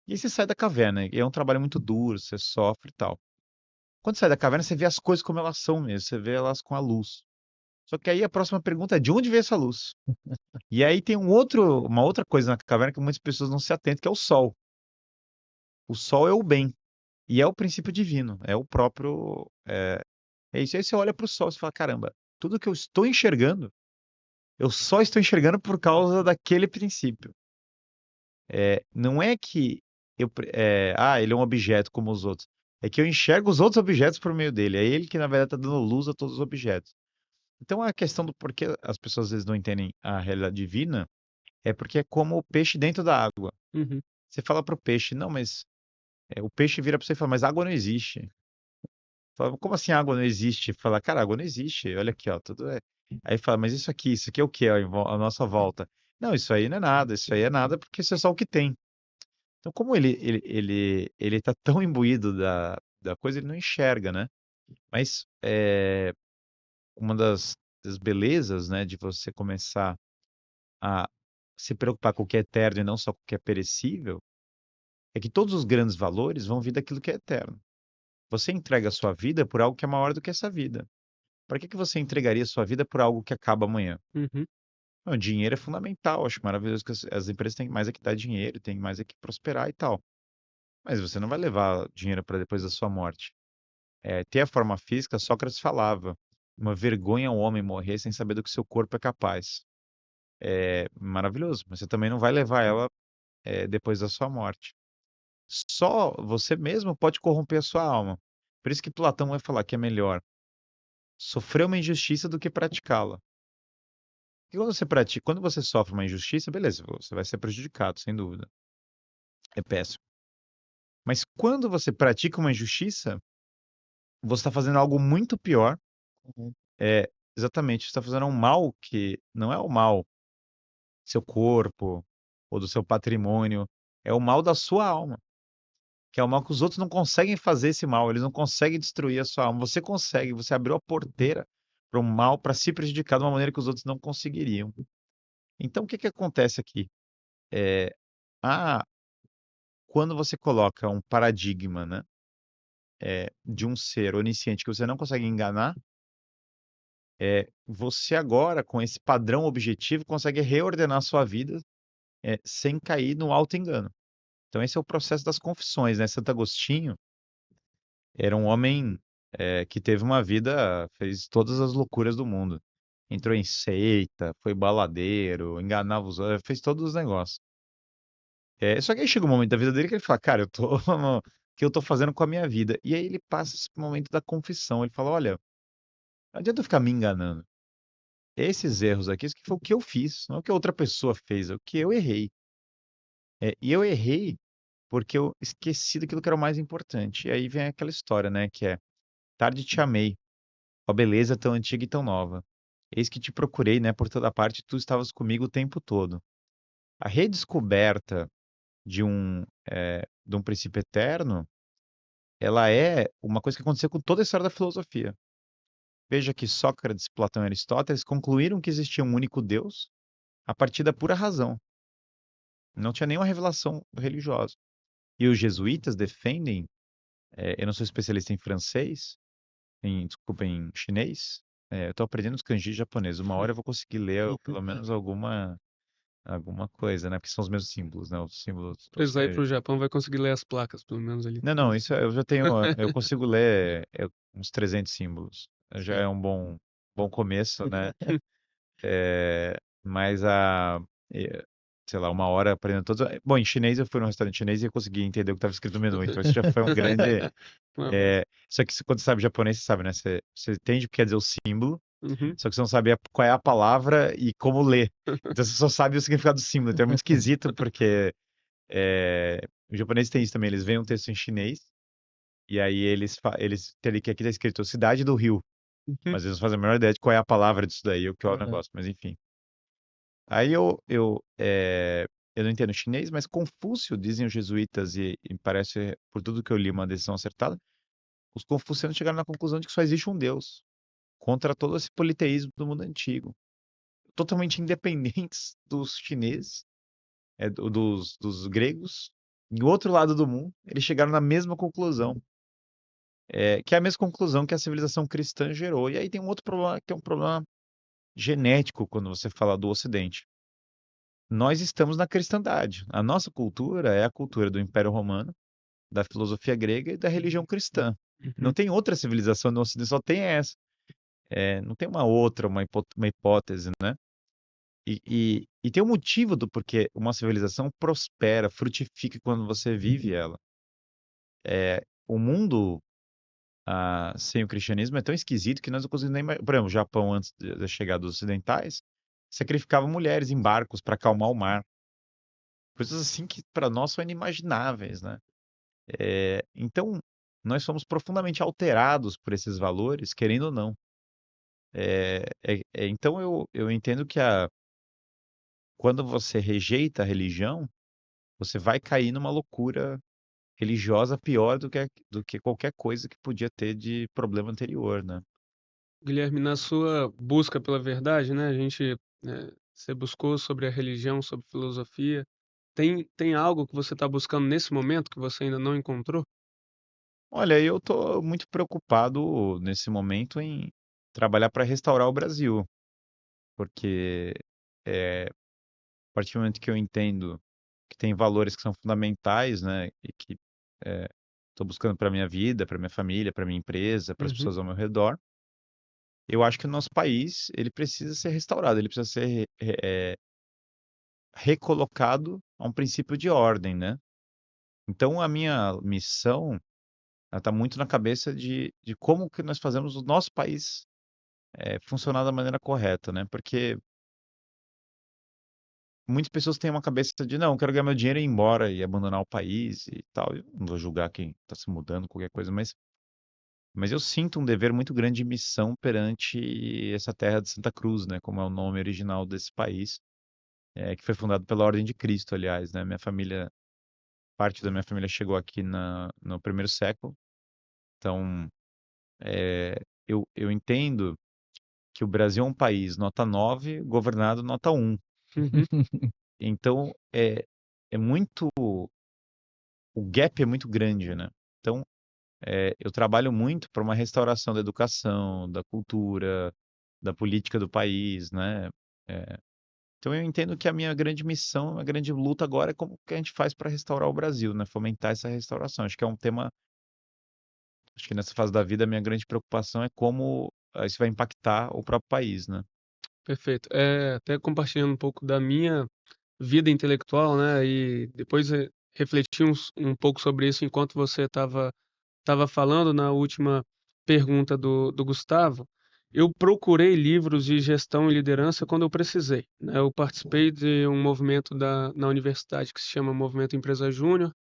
E aí você sai da caverna, e é um trabalho muito duro, você sofre e tal. Quando você sai da caverna, você vê as coisas como elas são mesmo, você vê elas com a luz. Só que aí a próxima pergunta é de onde veio essa luz? E aí tem uma outra coisa na caverna que muitas pessoas não se atentam, que é o sol. O sol é o bem. E é o princípio divino, é o próprio. É isso. Aí você olha para o sol e fala: caramba, tudo que eu estou enxergando Eu só estou enxergando por causa daquele princípio. Não é que ele é um objeto como os outros. É que eu enxergo os outros objetos por meio dele. É ele que, na verdade, está dando luz a todos os objetos. Então, a questão do porquê as pessoas às vezes não entendem a realidade divina é porque é como o peixe dentro da água. Uhum. Você fala para o peixe, não, mas o peixe vira para você e fala, mas água não existe. Fala, como assim água não existe? Fala, cara, água não existe. Olha aqui, ó, tudo é. Aí fala, mas isso aqui é o que à nossa volta? Não, isso aí não é nada, isso aí é nada porque isso é só o que tem. Então, como ele tá tão imbuído da coisa, ele não enxerga, né? Mas uma das belezas, né, de você começar a se preocupar com o que é eterno e não só com o que é perecível, é que todos os grandes valores vão vir daquilo que é eterno. Você entrega a sua vida por algo que é maior do que essa vida. Para que você entregaria a sua vida por algo que acaba amanhã? Uhum. Não, dinheiro é fundamental, acho maravilhoso que as empresas têm mais é que dar dinheiro, têm mais é que prosperar e tal. Mas você não vai levar dinheiro para depois da sua morte. Ter a forma física, Sócrates falava, uma vergonha ao homem morrer sem saber do que seu corpo é capaz. É maravilhoso, mas você também não vai levar ela depois da sua morte. Só você mesmo pode corromper a sua alma. Por isso que Platão vai falar que é melhor sofrer uma injustiça do que praticá-la. E quando você sofre uma injustiça, beleza, você vai ser prejudicado, sem dúvida. É péssimo. Mas quando você pratica uma injustiça, você está fazendo algo muito pior. Uhum. Exatamente, você está fazendo um mal que não é o mal do seu corpo ou do seu patrimônio, é o mal da sua alma. Que é o mal que os outros não conseguem fazer esse mal, eles não conseguem destruir a sua alma. Você consegue, você abriu a porteira para o mal, para se prejudicar de uma maneira que os outros não conseguiriam. Então, o que que acontece aqui? É, ah, quando você coloca um paradigma, né, de um ser onisciente que você não consegue enganar, você agora, com esse padrão objetivo, consegue reordenar a sua vida, sem cair no auto-engano. Então, esse é o processo das confissões, né? Santo Agostinho era um homem que teve uma vida, fez todas as loucuras do mundo. Entrou em seita, foi baladeiro, enganava os outros, fez todos os negócios. Só que aí chega um momento da vida dele que ele fala, cara, o que eu tô fazendo com a minha vida? E aí ele passa esse momento da confissão. Ele fala, olha, não adianta eu ficar me enganando. Esses erros aqui, isso que foi o que eu fiz, não é o que a outra pessoa fez, é o que eu errei. E eu errei porque eu esqueci daquilo que era o mais importante. E aí vem aquela história, né, que é tarde te amei, ó beleza tão antiga e tão nova. Eis que te procurei, né, por toda parte, tu estavas comigo o tempo todo. A redescoberta de um princípio eterno, ela é uma coisa que aconteceu com toda a história da filosofia. Veja que Sócrates, Platão e Aristóteles concluíram que existia um único Deus a partir da pura razão. Não tinha nenhuma revelação religiosa. E os jesuítas defendem, eu não sou especialista em francês, desculpa, em chinês, eu estou aprendendo os kanji japoneses. Uma hora eu vou conseguir ler pelo menos alguma coisa, né? Porque são os mesmos símbolos, né? Os símbolos. Precisar ir pro Japão, vai conseguir ler as placas, pelo menos ali. Não, não, isso eu já tenho, eu consigo ler uns 300 símbolos. Já é um bom começo, né? Mas eh, sei lá, uma hora aprendendo todos. Bom, em chinês eu fui num restaurante chinês e eu consegui entender o que estava escrito no menu. Então isso já foi um grande. Um Só que quando você sabe japonês, você sabe, né? Você entende o que quer dizer o símbolo, Uhum. só que você não sabe qual é a palavra e como ler. Então você só sabe o significado do símbolo. Então é muito esquisito porque os japoneses têm isso também. Eles veem um texto em chinês e aí eles têm que aqui tá escrito Cidade do Rio. Uhum. Mas eles não fazem a menor ideia de qual é a palavra disso daí, o que é o Aham. negócio. Mas enfim. Aí eu não entendo chinês, mas Confúcio, dizem os jesuítas, e parece, por tudo que eu li, uma decisão acertada, os confucianos chegaram na conclusão de que só existe um Deus, contra todo esse politeísmo do mundo antigo. Totalmente independentes dos chineses, dos gregos. Em outro lado do mundo, eles chegaram na mesma conclusão, que é a mesma conclusão que a civilização cristã gerou. E aí tem um outro problema, que é um problema genético quando você fala do Ocidente. Nós estamos na cristandade. A nossa cultura é a cultura do Império Romano, da filosofia grega e da religião cristã. Não Uhum. tem outra civilização no Ocidente, só tem essa. Não tem uma outra, uma hipótese, né? E tem um motivo do porquê uma civilização prospera, frutifica quando você vive ela. O mundo sem o cristianismo é tão esquisito que nós não conseguimos nem. Por exemplo, o Japão, antes da chegada dos ocidentais, sacrificava mulheres em barcos para acalmar o mar. Coisas assim que para nós são inimagináveis, né? Então, nós somos profundamente alterados por esses valores, querendo ou não. Então, eu entendo que quando você rejeita a religião, você vai cair numa loucura religiosa pior do que qualquer coisa que podia ter de problema anterior, né? Guilherme, na sua busca pela verdade, né, você buscou sobre a religião, sobre filosofia. Tem algo que você está buscando nesse momento que você ainda não encontrou? Olha, eu tô muito preocupado nesse momento em trabalhar para restaurar o Brasil, porque a partir do momento que eu entendo que tem valores que são fundamentais, né, e que estou buscando para minha vida, para minha família, para minha empresa, para as Uhum. pessoas ao meu redor, eu acho que o nosso país ele precisa ser restaurado, ele precisa ser recolocado a um princípio de ordem, né? Então a minha missão está muito na cabeça de como que nós fazemos o nosso país funcionar da maneira correta, né? Porque muitas pessoas têm uma cabeça de, não, eu quero ganhar meu dinheiro e ir embora e abandonar o país e tal. Eu não vou julgar quem está se mudando, qualquer coisa, mas eu sinto um dever muito grande de missão perante essa terra de Santa Cruz, né? Como é o nome original desse país, que foi fundado pela Ordem de Cristo, aliás, né? Parte da minha família chegou aqui no primeiro século. Então, eu entendo que o Brasil é um país nota 9, governado nota 1. Uhum. Então, é muito. O gap é muito grande, né? Então, eu trabalho muito para uma restauração da educação, da cultura, da política do país, né? É, então, eu entendo que a minha grande missão, a grande luta agora é como que a gente faz para restaurar o Brasil, né? Fomentar essa restauração. Acho que é um tema. Acho que nessa fase da vida, a minha grande preocupação é como isso vai impactar o próprio país, né? Perfeito. Até compartilhando um pouco da minha vida intelectual, né, e depois refletir um pouco sobre isso enquanto você estava falando na última pergunta do Gustavo. Eu procurei livros de gestão e liderança quando eu precisei, né? Eu participei de um movimento na universidade que se chama Movimento Empresa Júnior,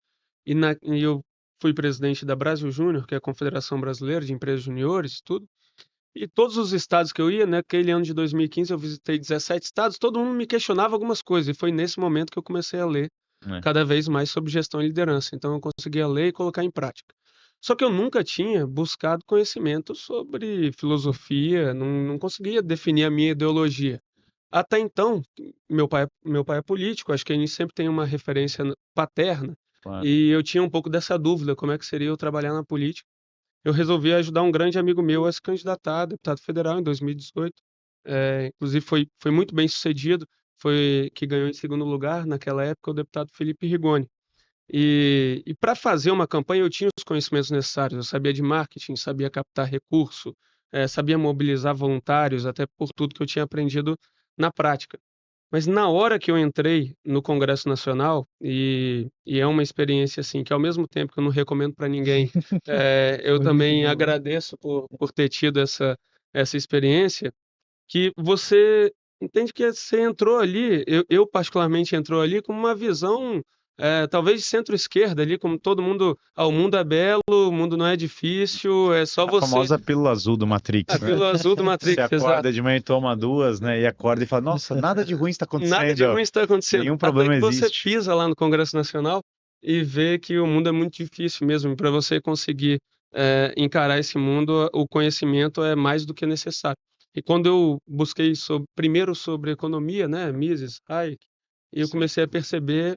e eu fui presidente da Brasil Júnior, que é a Confederação Brasileira de Empresas Juniores, tudo. E todos os estados que eu ia, né, aquele ano de 2015 eu visitei 17 estados, todo mundo me questionava algumas coisas, e foi nesse momento que eu comecei a ler É, cada vez mais sobre gestão e liderança. Então eu conseguia ler e colocar em prática. Só que eu nunca tinha buscado conhecimento sobre filosofia, não conseguia definir a minha ideologia. Até então, meu pai é político, acho que a gente sempre tem uma referência paterna, claro. e eu tinha um pouco dessa dúvida, como é que seria eu trabalhar na política. Eu resolvi ajudar um grande amigo meu a se candidatar a deputado federal em 2018. Inclusive foi muito bem sucedido, foi que ganhou em segundo lugar naquela época o deputado Felipe Rigoni. E para fazer uma campanha eu tinha os conhecimentos necessários, eu sabia de marketing, sabia captar recurso, sabia mobilizar voluntários, até por tudo que eu tinha aprendido na prática. Mas na hora que eu entrei no Congresso Nacional, e é uma experiência assim que ao mesmo tempo que eu não recomendo para ninguém, eu Foi muito também bom. agradeço por ter tido essa experiência, que você entende que você entrou ali, eu particularmente entrou ali com uma visão, talvez de centro-esquerda ali, como todo mundo, o mundo é belo, o mundo não é difícil, é só A você. famosa pílula azul do A Matrix, né? pílula azul do Você Matrix, acorda exato. de manhã e toma duas, né? E acorda e fala, nossa, nada de ruim está Nada de acontecendo, ruim está acontecendo. nenhum Até problema que você existe. pisa lá no Congresso Nacional e vê que o mundo é muito difícil mesmo. Para você conseguir encarar esse mundo, o conhecimento é mais do que necessário. E quando eu busquei primeiro sobre economia, né, Mises, Hayek, eu Sim, comecei a perceber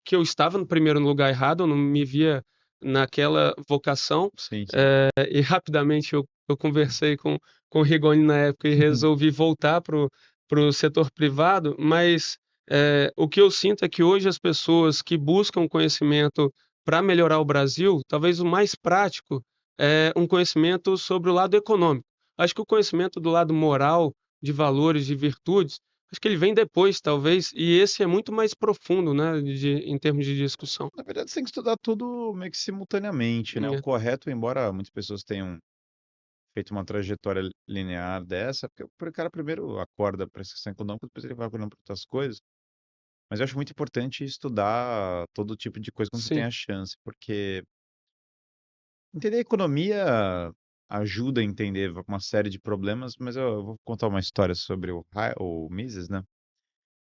que eu estava no primeiro lugar errado, eu não me via naquela vocação, sim, sim. e rapidamente eu conversei com o Rigoni na época e resolvi voltar para o setor privado, mas o que eu sinto é que hoje as pessoas que buscam conhecimento para melhorar o Brasil, talvez o mais prático é um conhecimento sobre o lado econômico. Acho que o conhecimento do lado moral, de valores, de virtudes, Acho que ele vem depois, talvez, e esse é muito mais profundo, né, em termos de discussão. Na verdade, você tem que estudar tudo meio que simultaneamente, né? O É, correto, embora muitas pessoas tenham feito uma trajetória linear dessa, porque o cara primeiro acorda para essa questão econômica, depois ele vai acordando para outras coisas. Mas eu acho muito importante estudar todo tipo de coisa quando você tem sim, a chance, porque entender a economia ajuda a entender uma série de problemas, mas eu vou contar uma história sobre o Mises, né?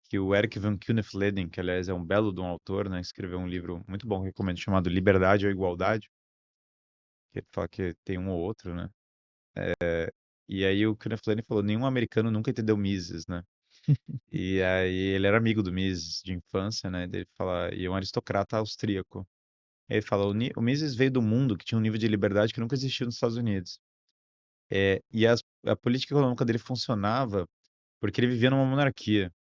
Que o Eric van Kunnefleden, que aliás é um belo de um autor, né? Escreveu um livro muito bom, recomendo, chamado Liberdade ou Igualdade, que ele fala que tem um ou outro, né? E aí o Kunnefleden falou, nenhum americano nunca entendeu Mises, né? E aí ele era amigo do Mises de infância, né? Ele fala, e é um aristocrata austríaco. Ele fala, o Mises veio do mundo que tinha um nível de liberdade que nunca existiu nos Estados Unidos. E a política econômica dele funcionava porque ele vivia numa monarquia.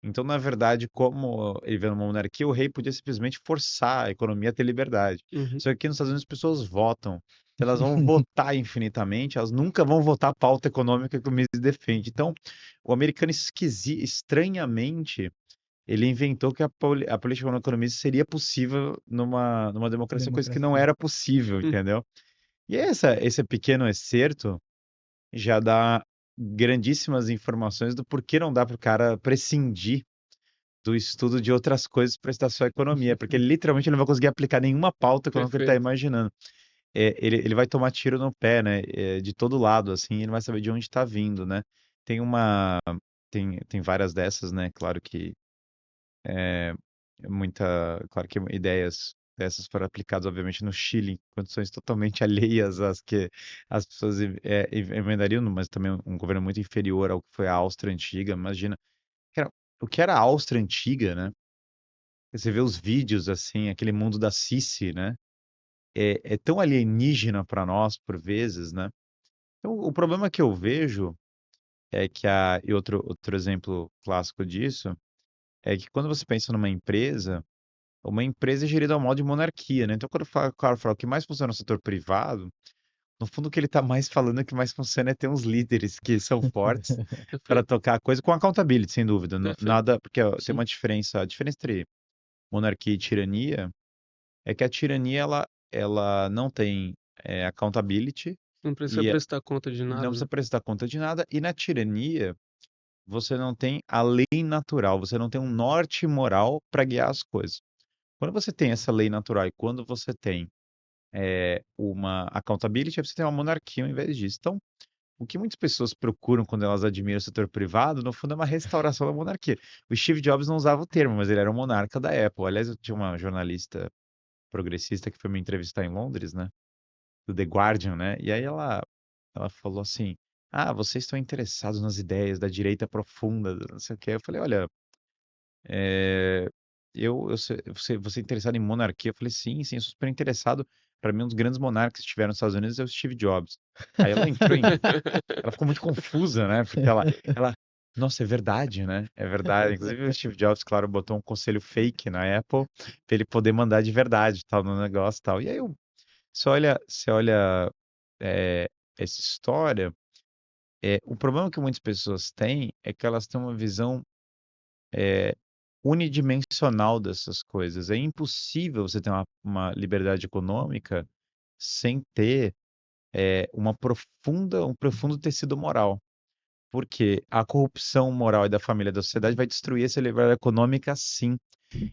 Então, na verdade, como ele vivia numa monarquia, o rei podia simplesmente forçar a economia a ter liberdade. uhum, Só que aqui nos Estados Unidos as pessoas votam. Então, elas vão votar infinitamente, elas nunca vão votar a pauta econômica que o Mises defende. Então, o americano estranhamente, ele inventou que a política econômica seria possível numa democracia, coisa que não Democracia. era possível, hum, entendeu? E esse pequeno excerto já dá grandíssimas informações do porquê não dá para o cara prescindir do estudo de outras coisas para estudar sua economia, porque ele literalmente não vai conseguir aplicar nenhuma pauta econômica que ele está perfeito. imaginando. Ele vai tomar tiro no pé, né? De todo lado, assim, ele não vai saber de onde está vindo, né? Tem uma, tem várias dessas, né? Claro que é, claro que ideias dessas foram aplicadas, obviamente, no Chile, em condições totalmente alheias às que as pessoas emendariam, mas também um governo muito inferior ao que foi a Áustria antiga. Imagina, cara, o que era a Áustria antiga, né? Você vê os vídeos, assim, aquele mundo da Sissi, né? É tão alienígena para nós, por vezes, né? Então, o problema que eu vejo é que e outro exemplo clássico disso é que quando você pensa numa empresa, uma empresa é gerida ao modo de monarquia, né? Então, quando o cara fala o que mais funciona no setor privado, no fundo, o que ele está mais falando é que mais funciona é ter uns líderes que são fortes para Perfeito, tocar a coisa com accountability, sem dúvida. perfeito. Nada, porque ó, tem Sim, uma diferença, a diferença entre monarquia e tirania é que a tirania ela não tem accountability não precisa e prestar conta de não nada, né? precisa prestar conta de nada, e na tirania você não tem a lei natural, você não tem um norte moral para guiar as coisas. Quando você tem essa lei natural e quando você tem uma accountability, você tem uma monarquia ao invés disso. Então, o que muitas pessoas procuram quando elas admiram o setor privado, no fundo, é uma restauração da monarquia. O Steve Jobs não usava o termo, mas ele era o monarca da Apple. Aliás, eu tinha uma jornalista progressista que foi me entrevistar em Londres, né? Do The Guardian, né? E aí ela falou assim: Ah, vocês estão interessados nas ideias da direita profunda, não sei o quê. Eu falei: Olha, é, você é interessado em monarquia? Eu falei: Sim, sim, eu sou super interessado. Para mim, um dos grandes monarcas que tiveram nos Estados Unidos é o Steve Jobs. Aí ela ficou muito confusa, né? Porque nossa, é verdade, né? É verdade. Inclusive o Steve Jobs, claro, botou um conselho fake na Apple para ele poder mandar de verdade, tal, no negócio, e tal. E aí você olha é, essa história, o problema que muitas pessoas têm é que elas têm uma visão é, unidimensional dessas coisas. É impossível você ter uma liberdade econômica sem ter um profundo tecido moral. Porque a corrupção moral e da família da sociedade vai destruir essa liberdade econômica, sim.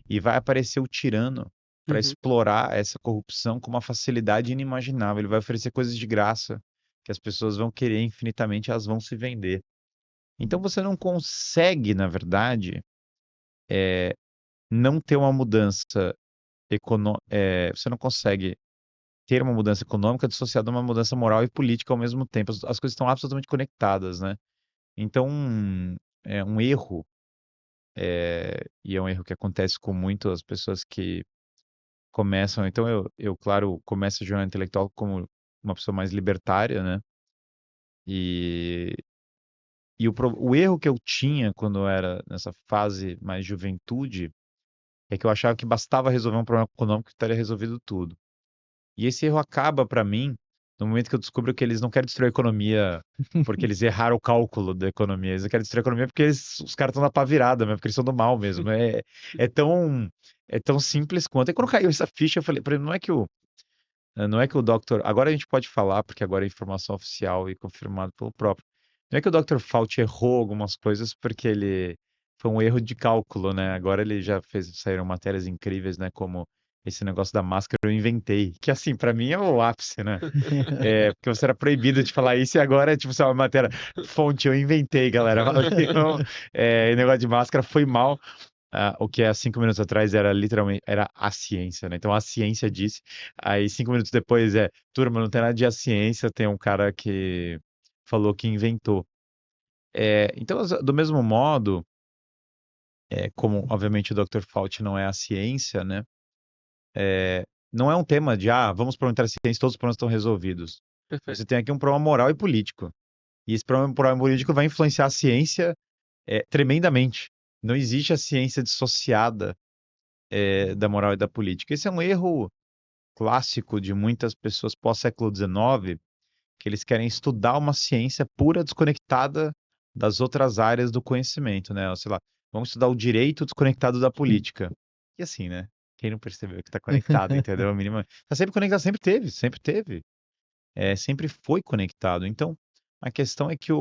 E vai aparecer o tirano para Uhum, explorar essa corrupção com uma facilidade inimaginável. Ele vai oferecer coisas de graça que as pessoas vão querer infinitamente, elas vão se vender. Então você não consegue, na verdade, não ter uma mudança você não consegue ter uma mudança econômica dissociada de uma mudança moral e política ao mesmo tempo. As coisas estão absolutamente conectadas, né? Então, é um erro, e é um erro que acontece com muitas pessoas que começam. Então, claro, começo a jornada intelectual como uma pessoa mais libertária, né? E, o erro que eu tinha quando eu era nessa fase mais juventude é que eu achava que bastava resolver um problema econômico que estaria resolvido tudo. E esse erro acaba, para mim, no momento que eu descubro que eles não querem destruir a economia porque eles erraram o cálculo da economia, eles querem destruir a economia porque os caras estão na pá virada mesmo, porque eles são do mal mesmo. É tão simples quanto. E quando caiu essa ficha, eu falei, não é que o Dr. Agora a gente pode falar, porque agora é informação oficial e confirmado pelo próprio. Não é que o Dr. Fauci errou algumas coisas porque ele foi um erro de cálculo, né? Agora ele já saíram matérias incríveis, né? Como esse negócio da máscara eu inventei. Que assim, pra mim é o ápice, né? Porque você era proibido de falar isso e agora é tipo, sei lá, uma matéria, fonte, eu inventei, galera. Então, negócio de máscara foi mal. O que há 5 minutos atrás era literalmente era a ciência, né? Então a ciência disse. Aí 5 minutos depois turma, não tem nada de a ciência, tem um cara que falou que inventou. Então, do mesmo modo, como obviamente o Dr. Fauci não é a ciência, né? Não é um tema de vamos implementar a ciência, todos os problemas estão resolvidos. Perfeito. Você tem aqui um problema moral e político. E esse problema político vai influenciar a ciência tremendamente. Não existe a ciência dissociada da moral e da política. Esse é um erro clássico de muitas pessoas pós-século XIX, que eles querem estudar uma ciência pura, desconectada das outras áreas do conhecimento, né? Sei lá, vamos estudar o direito desconectado da política. E assim, né? Quem não percebeu que está conectado, entendeu? Está sempre conectado, sempre teve. Sempre foi conectado. Então, a questão é que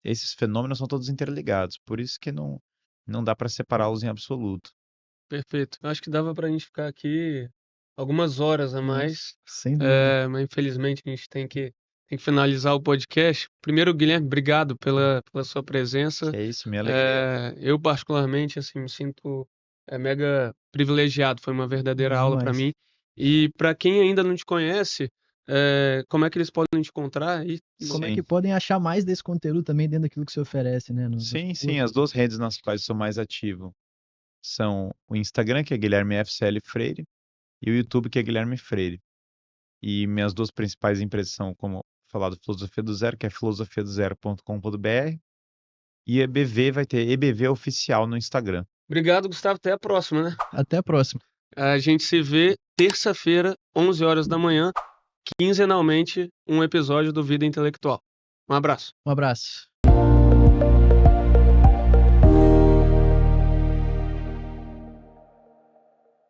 esses fenômenos são todos interligados, por isso que não dá para separá-los em absoluto. Perfeito. Acho que dava pra gente ficar aqui algumas horas a mais, Sem dúvida. mas infelizmente a gente tem que finalizar o podcast. Primeiro, Guilherme, obrigado pela sua presença. Que é isso, minha alegria. Eu particularmente, assim, me sinto mega privilegiado. Foi uma verdadeira aula para Demais. mim. E para quem ainda não te conhece, como é que eles podem te encontrar? E Como é Sim. que podem achar mais desse conteúdo também dentro daquilo que você oferece, né? Sim, as duas redes nas quais eu sou mais ativo são o Instagram, que é Guilherme FCL Freire, e o YouTube, que é Guilherme Freire. E minhas duas principais empresas são, como falado, Filosofia do Zero, que é filosofiadozero.com.br, e EBV vai ter EBV Oficial no Instagram. Obrigado, Gustavo. Até a próxima, né? Até a próxima. A gente se vê terça-feira, 11 horas da manhã, quinzenalmente, um episódio do Vida Intelectual. Um abraço. Um abraço.